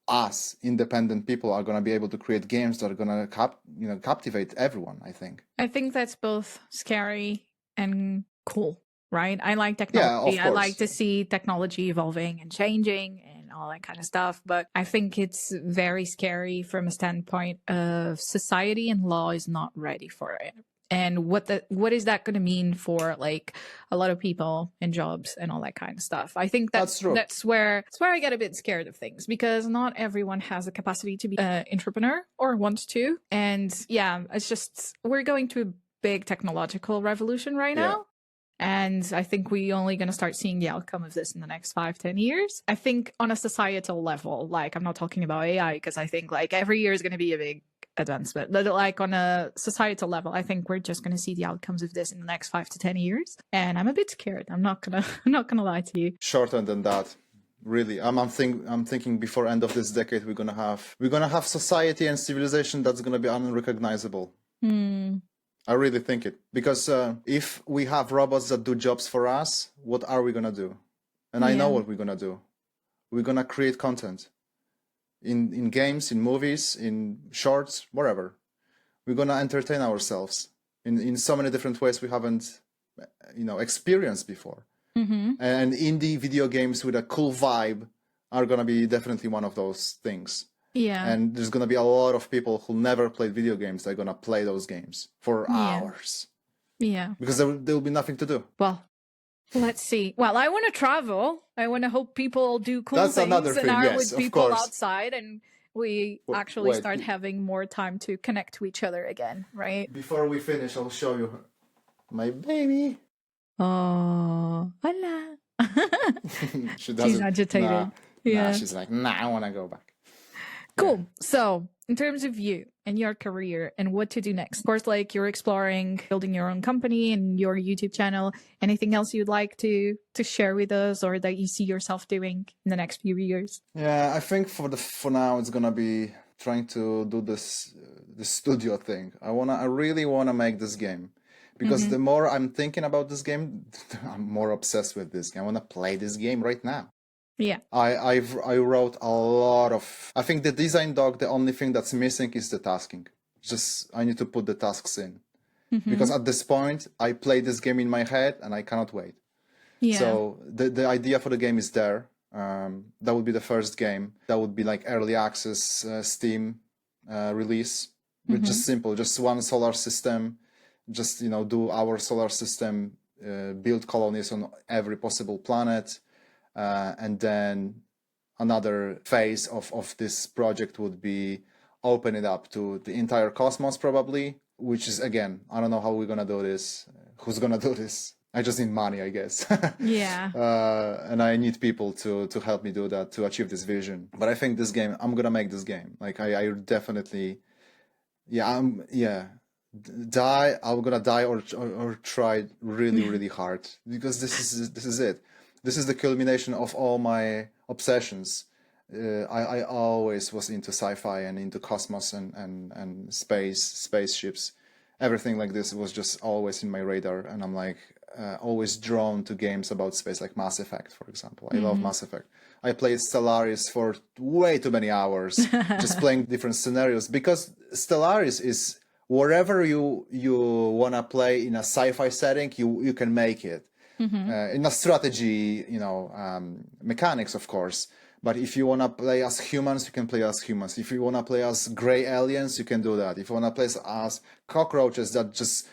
us independent people are going to be able to create games that are going to captivate everyone. I think that's both scary and cool, right? I like technology. Yeah, I like to see technology evolving and changing and all that kind of stuff, but I think it's very scary from a standpoint of society, and law is not ready for it. And what is that going to mean for like a lot of people and jobs and all that kind of stuff? I think that's true. That's where I get a bit scared of things, because not everyone has the capacity to be an entrepreneur or wants to. And yeah, it's just, we're going to a big technological revolution right now. And I think we're only going to start seeing the outcome of this in the next 5-10 years. I think on a societal level, like I'm not talking about AI, because I think like every year is going to be a big advancement, but like on a societal level, I think we're just going to see the outcomes of this in the next 5 to 10 years. And I'm a bit scared. I'm not gonna lie to you. Shorter than that. Really, I'm thinking before end of this decade we're gonna have society and civilization that's gonna be unrecognizable. I really think it, because if we have robots that do jobs for us, what are we gonna do? And I know what we're gonna do. We're gonna create content in games, in movies, in shorts, wherever. We're gonna entertain ourselves in so many different ways we haven't experienced before. And indie video games with a cool vibe are gonna be definitely one of those things. Yeah. And there's gonna be a lot of people who never played video games that are gonna play those games for hours. Yeah. Because there will be nothing to do. Well, let's see. Well, I want to travel. I want to hope people do cool That's things another thing, and are yes, with of people course. outside, and we actually start having more time to connect to each other again, right? Before we finish, I'll show you my baby. Oh, hola. She's agitated. Nah, she's like, I want to go back. Cool. So, in terms of you and your career and what to do next, of course, like you're exploring building your own company and your YouTube channel. Anything else you'd like to share with us, or that you see yourself doing in the next few years? Yeah, I think for now it's gonna be trying to do this studio thing. I really wanna make this game, because the more I'm thinking about this game, I'm more obsessed with this game. I wanna play this game right now. Yeah. I wrote a lot of. I think the design doc, the only thing that's missing is the tasking. Just I need to put the tasks in, because at this point I play this game in my head and I cannot wait. Yeah. So the idea for the game is there. That would be the first game. That would be like early access Steam release. With just simple, just one solar system. Just do our solar system, build colonies on every possible planet. And then another phase of this project would be open it up to the entire cosmos, probably, which is, again, I don't know how we're going to do this. Who's going to do this? I just need money, I guess. Yeah. And I need people to help me do that, to achieve this vision. But I think this game, I'm going to make this game. Like, I definitely, I'm going to die or try really, really hard, because this is it. This is the culmination of all my obsessions. I always was into sci-fi and into cosmos and spaceships. Everything like this was just always in my radar, and I'm like always drawn to games about space, like Mass Effect, for example. I love Mass Effect. I played Stellaris for way too many hours, just playing different scenarios, because Stellaris is wherever you wanna play in a sci-fi setting, you can make it. In a strategy, mechanics, of course. But if you want to play as humans, you can play as humans. If you want to play as gray aliens, you can do that. If you want to play as cockroaches that just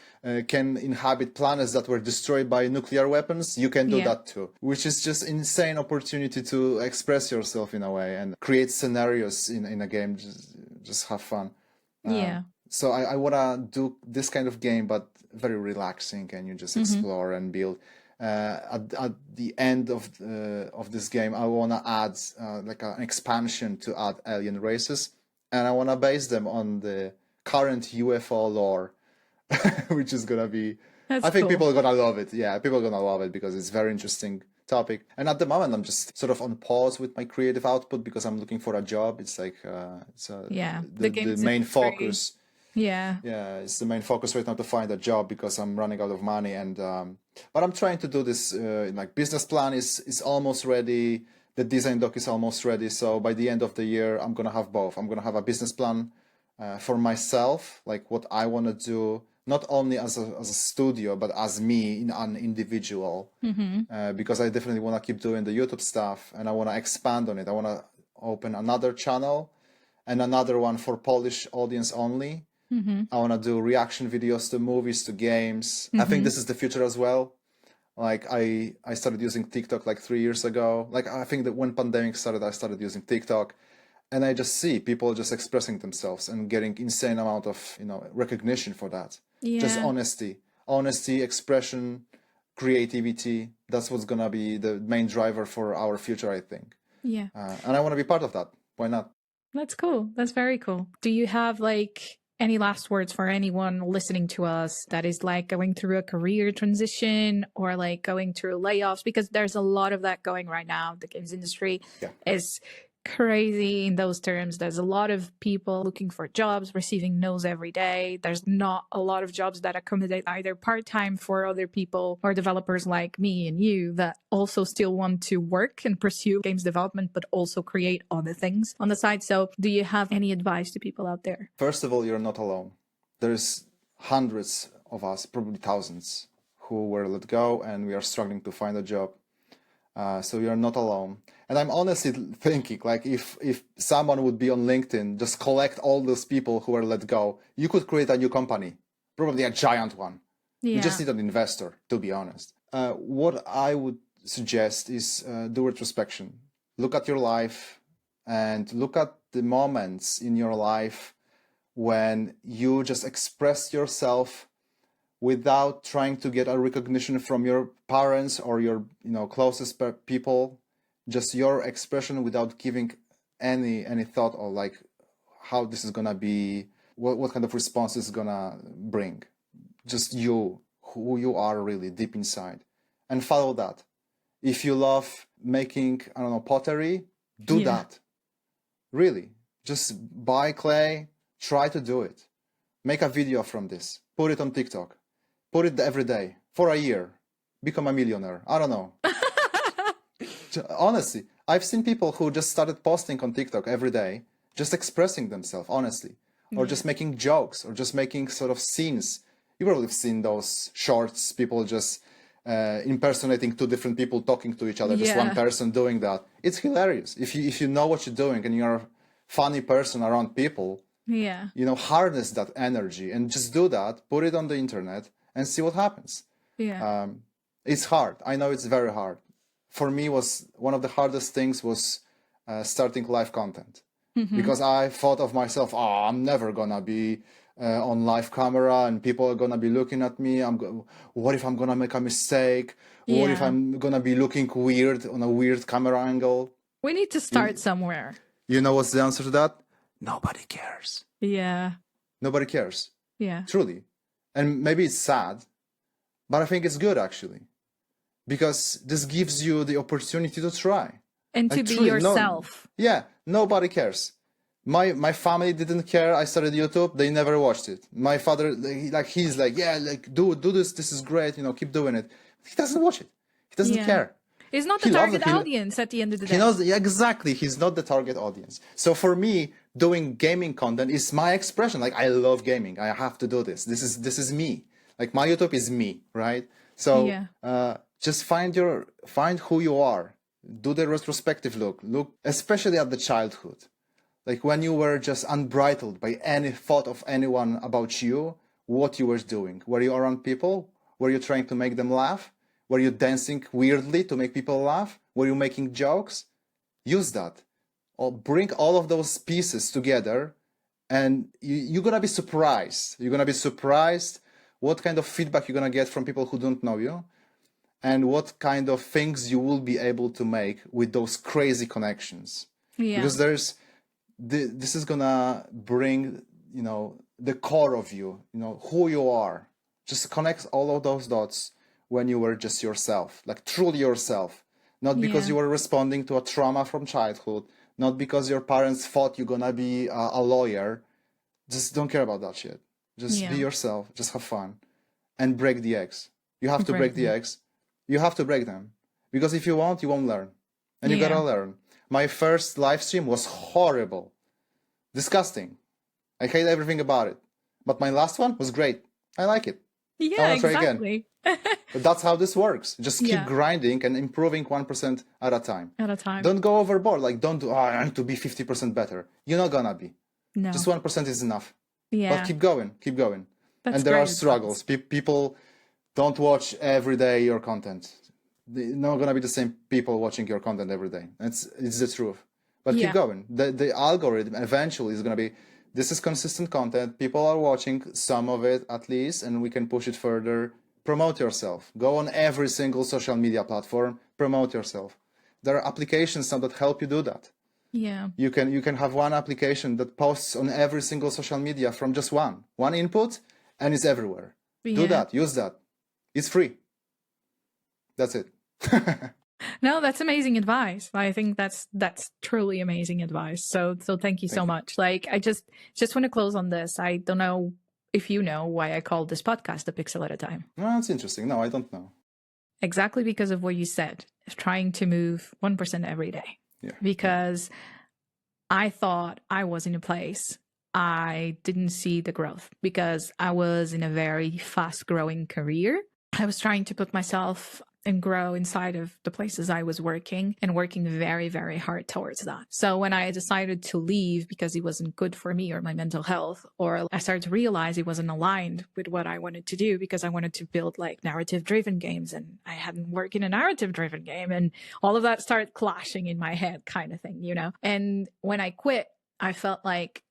can inhabit planets that were destroyed by nuclear weapons, you can do that too. Which is just insane opportunity to express yourself in a way and create scenarios in a game. Just have fun. So I want to do this kind of game, but very relaxing, and you just explore and build. At the end of this game, I want to add like an expansion to add alien races, and I want to base them on the current UFO lore, which is gonna be. I think people are gonna love it. Yeah, people are gonna love it because it's very interesting topic. And at the moment, I'm just sort of on pause with my creative output because I'm looking for a job. It's like the main focus. It's the main focus right now to find a job because I'm running out of money, and but I'm trying to do this. Like business plan is almost ready. The design doc is almost ready. So by the end of the year, I'm gonna have both. I'm gonna have a business plan for myself, like what I want to do, not only as a studio, but as me in an individual. Because I definitely want to keep doing the YouTube stuff, and I want to expand on it. I want to open another channel and another one for Polish audience only. I want to do reaction videos to movies, to games. I think this is the future as well. Like I started using TikTok like 3 years ago. Like I think that when pandemic started, I started using TikTok, and I just see people just expressing themselves and getting insane amount of recognition for that. Just honesty, expression, creativity. That's what's gonna be the main driver for our future, I think. And I want to be part of that. Why not? That's cool. That's very cool. Do you have like any last words for anyone listening to us that is like going through a career transition or like going through layoffs? Because there's a lot of that going right now. The games industry is crazy in those terms. There's a lot of people looking for jobs, receiving no's every day. There's not a lot of jobs that accommodate either part-time for other people or developers like me and you that also still want to work and pursue games development, but also create other things on the side. So do you have any advice to people out there? First of all, you're not alone. There's hundreds of us, probably thousands, who were let go, and we are struggling to find a job. So you're not alone. And I'm honestly thinking, like, if someone would be on LinkedIn, just collect all those people who were let go, you could create a new company, probably a giant one. You just need an investor, to be honest. What I would suggest is do retrospection. Look at your life and look at the moments in your life when you just expressed yourself without trying to get a recognition from your parents or your closest people, just your expression without giving any thought or like how this is gonna be, what kind of response it's gonna bring. Just you, who you are really deep inside, and follow that. If you love making, I don't know, pottery, do that. Really, just buy clay, try to do it. Make a video from this, put it on TikTok, put it every day for a year, become a millionaire. I don't know. Honestly, I've seen people who just started posting on TikTok every day, just expressing themselves honestly, or just making jokes, or just making sort of scenes. You probably have seen those shorts, people just impersonating two different people talking to each other, just one person doing that. It's hilarious. If you know what you're doing and you're a funny person around people, you know, harness that energy and just do that, put it on the internet and see what happens. It's hard. I know it's very hard. For me, was one of the hardest things was starting live content, because I thought of myself, oh, I'm never gonna be on live camera and people are gonna be looking at me. What if I'm gonna make a mistake? What if I'm gonna be looking weird on a weird camera angle? We need to start somewhere. You know what's the answer to that? Nobody cares. Yeah. Nobody cares. Yeah. Truly. And maybe it's sad, but I think it's good actually, because this gives you the opportunity to try. And to be yourself. Nobody cares. My family didn't care. I started YouTube. They never watched it. My father, he's like, yeah, like do this. This is great. You know, keep doing it. He doesn't watch it. He doesn't care. He's not the target audience at the end of the day. He knows, exactly. He's not the target audience. So for me, doing gaming content is my expression. Like, I love gaming. I have to do this. This is me. Like, my YouTube is me, right? So just find who you are. Do the retrospective look especially at the childhood. Like when you were just unbridled by any thought of anyone about you, what you were doing. Were you around people? Were you trying to make them laugh? Were you dancing weirdly to make people laugh? Were you making jokes? Use that. Or bring all of those pieces together, and you're going to be surprised. You're going to be surprised what kind of feedback you're going to get from people who don't know you, and what kind of things you will be able to make with those crazy connections. Because this is going to bring, you know, the core of you, you know, who you are. Just connect all of those dots when you were just yourself, like truly yourself. Not because you were responding to a trauma from childhood, not because your parents thought you're gonna be a lawyer. Just don't care about that shit. Just be yourself, just have fun, and break the eggs. You have to break the eggs. You have to break them. Because if you won't learn. And you gotta learn. My first live stream was horrible. Disgusting. I hate everything about it. But my last one was great. I like it. Yeah, I want to try exactly. again. But that's how this works. Just keep grinding and improving 1% at a time. Don't go overboard. Like, don't do, I need to be 50% better. You're not gonna be. No. Just 1% is enough. Yeah. But keep going. Keep going. That's and there are struggles. People don't watch every day your content. They're not gonna be the same people watching your content every day. It's the truth. But keep going. The algorithm eventually is gonna be, this is consistent content. People are watching some of it at least, and we can push it further. Promote yourself. Go on every single social media platform. Promote yourself. There are applications now that help you do that. Yeah. You can have one application that posts on every single social media from just one input, and it's everywhere. Do that. Use that. It's free. That's it. No, that's amazing advice. I think that's truly amazing advice. So thank you so much. Like, I just want to close on this. I don't know if you know why I called this podcast A Pixel at a Time. Well, that's interesting. No, I don't know. Exactly because of what you said, trying to move 1% every day. Yeah. Because I thought I was in a place I didn't see the growth, because I was in a very fast growing career. I was trying to put myself and grow inside of the places I was working, and working very, very hard towards that. So when I decided to leave because it wasn't good for me or my mental health, or I started to realize it wasn't aligned with what I wanted to do, because I wanted to build like narrative driven games, and I hadn't worked in a narrative driven game, and all of that started clashing in my head kind of thing, you know? And when I quit, I felt like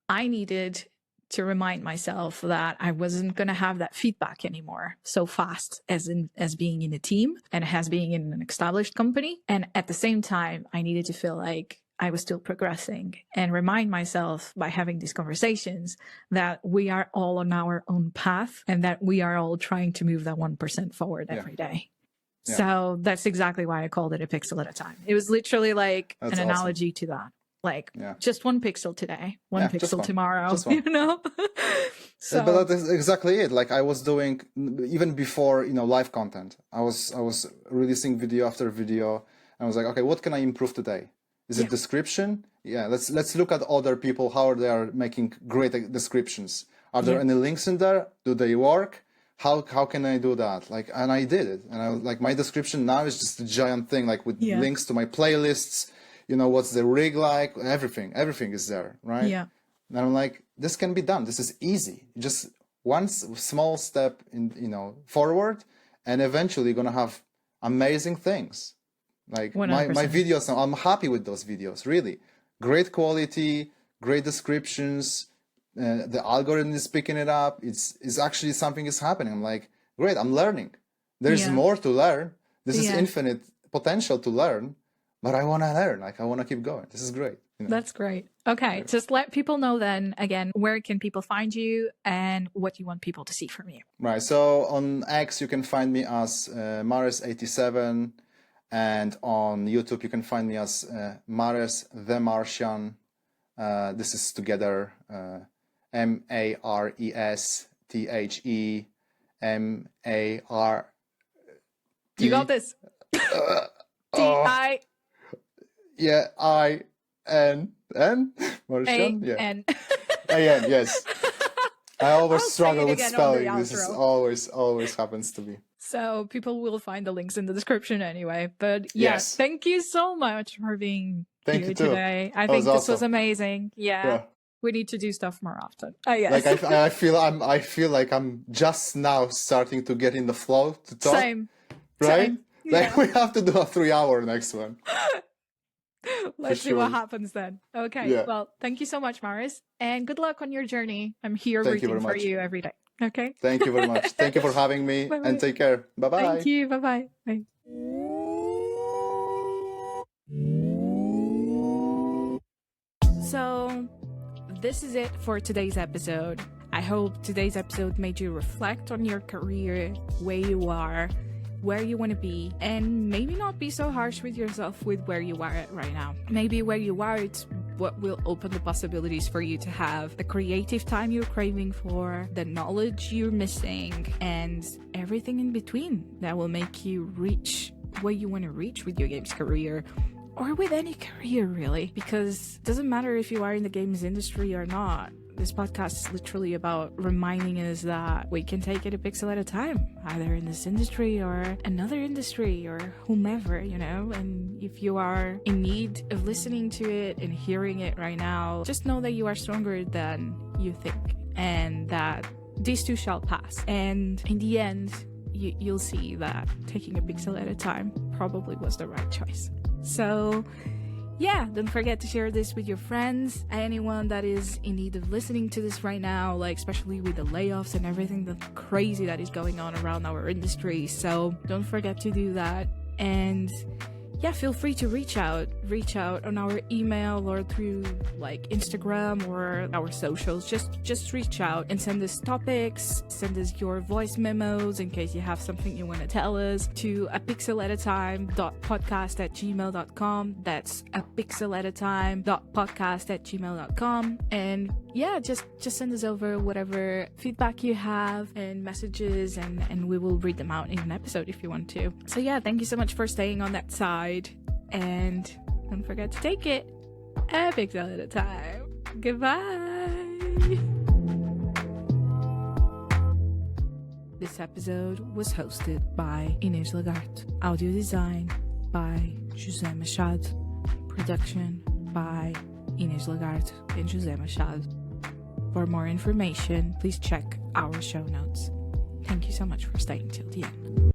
I needed to remind myself that I wasn't going to have that feedback anymore so fast as being in a team and as being in an established company. And at the same time, I needed to feel like I was still progressing, and remind myself by having these conversations that we are all on our own path and that we are all trying to move that 1% forward every day. Yeah. So that's exactly why I called it a pixel at a time. It was literally like That's an awesome. analogy to that. Like just one pixel today, one pixel tomorrow, you know? So, but that's exactly it. Like I was doing even before, live content. I was releasing video after video. And I was like, okay, what can I improve today? Is it description? Yeah, let's look at other people, how they are making great descriptions. Are there any links in there? Do they work? How can I do that? Like, and I did it. And I was like, my description now is just a giant thing, like with links to my playlists. What's the rig like? Everything is there, right? Yeah. And I'm like, this can be done. This is easy. Just one small step forward, and eventually you're gonna have amazing things. Like my videos, I'm happy with those videos, really. Great quality, great descriptions, the algorithm is picking it up. It's actually something is happening. I'm like, great, I'm learning. There's more to learn. This is infinite potential to learn, but I want to learn. Like I want to keep going. This is great. That's great. Okay, just let people know then, again, where can people find you and what you want people to see from you? Right, so on X, you can find me as Mares87. And on YouTube, you can find me as Mares the Martian. This is together MaresTheMar. You got this. D-I. Yeah, I-N. Martian? A-N. A-N, yes. I always struggle with spelling. This is always happens to me. So people will find the links in the description anyway. But yes, thank you so much for being here today. I think this was amazing. Yeah. We need to do stuff more often. Yes. Like I feel like I'm just now starting to get in the flow to talk. Same. Right? Same. Like we have to do a 3-hour next one. Let's see what happens then. Okay. Yeah. Well, thank you so much, Mares. And good luck on your journey. I'm here rooting for you every day. Okay. Thank you very much. Thank you for having me. Bye-bye. And take care. Bye-bye. Thank you. Bye-bye. Bye. So this is it for today's episode. I hope today's episode made you reflect on your career, where you are, where you want to be, and maybe not be so harsh with yourself with where you are at right now. Maybe where you are, it's what will open the possibilities for you to have the creative time you're craving for, the knowledge you're missing, and everything in between that will make you reach where you want to reach with your games career, or with any career really, because it doesn't matter if you are in the games industry or not. This podcast is literally about reminding us that we can take it a pixel at a time, either in this industry or another industry or whomever, and if you are in need of listening to it and hearing it right now, just know that you are stronger than you think and that these too shall pass. And in the end, you'll see that taking a pixel at a time probably was the right choice. So yeah, don't forget to share this with your friends, anyone that is in need of listening to this right now, like especially with the layoffs and everything that's crazy that is going on around our industry. So don't forget to do that. And yeah, feel free to reach out on our email or through like Instagram or our socials. Just reach out and send us topics, send us your voice memos in case you have something you want to tell us to apixelatatime.podcast@gmail.com. That's apixelatatime.podcast@gmail.com. And yeah, just send us over whatever feedback you have and messages, and we will read them out in an episode if you want to. So yeah, thank you so much for staying on that side. And don't forget to take it a pixel at a time. Goodbye. This episode was hosted by Inês Lagarde. Audio design by José Machado. Production by Inês Lagarde and José Machado. For more information, please check our show notes. Thank you so much for staying till the end.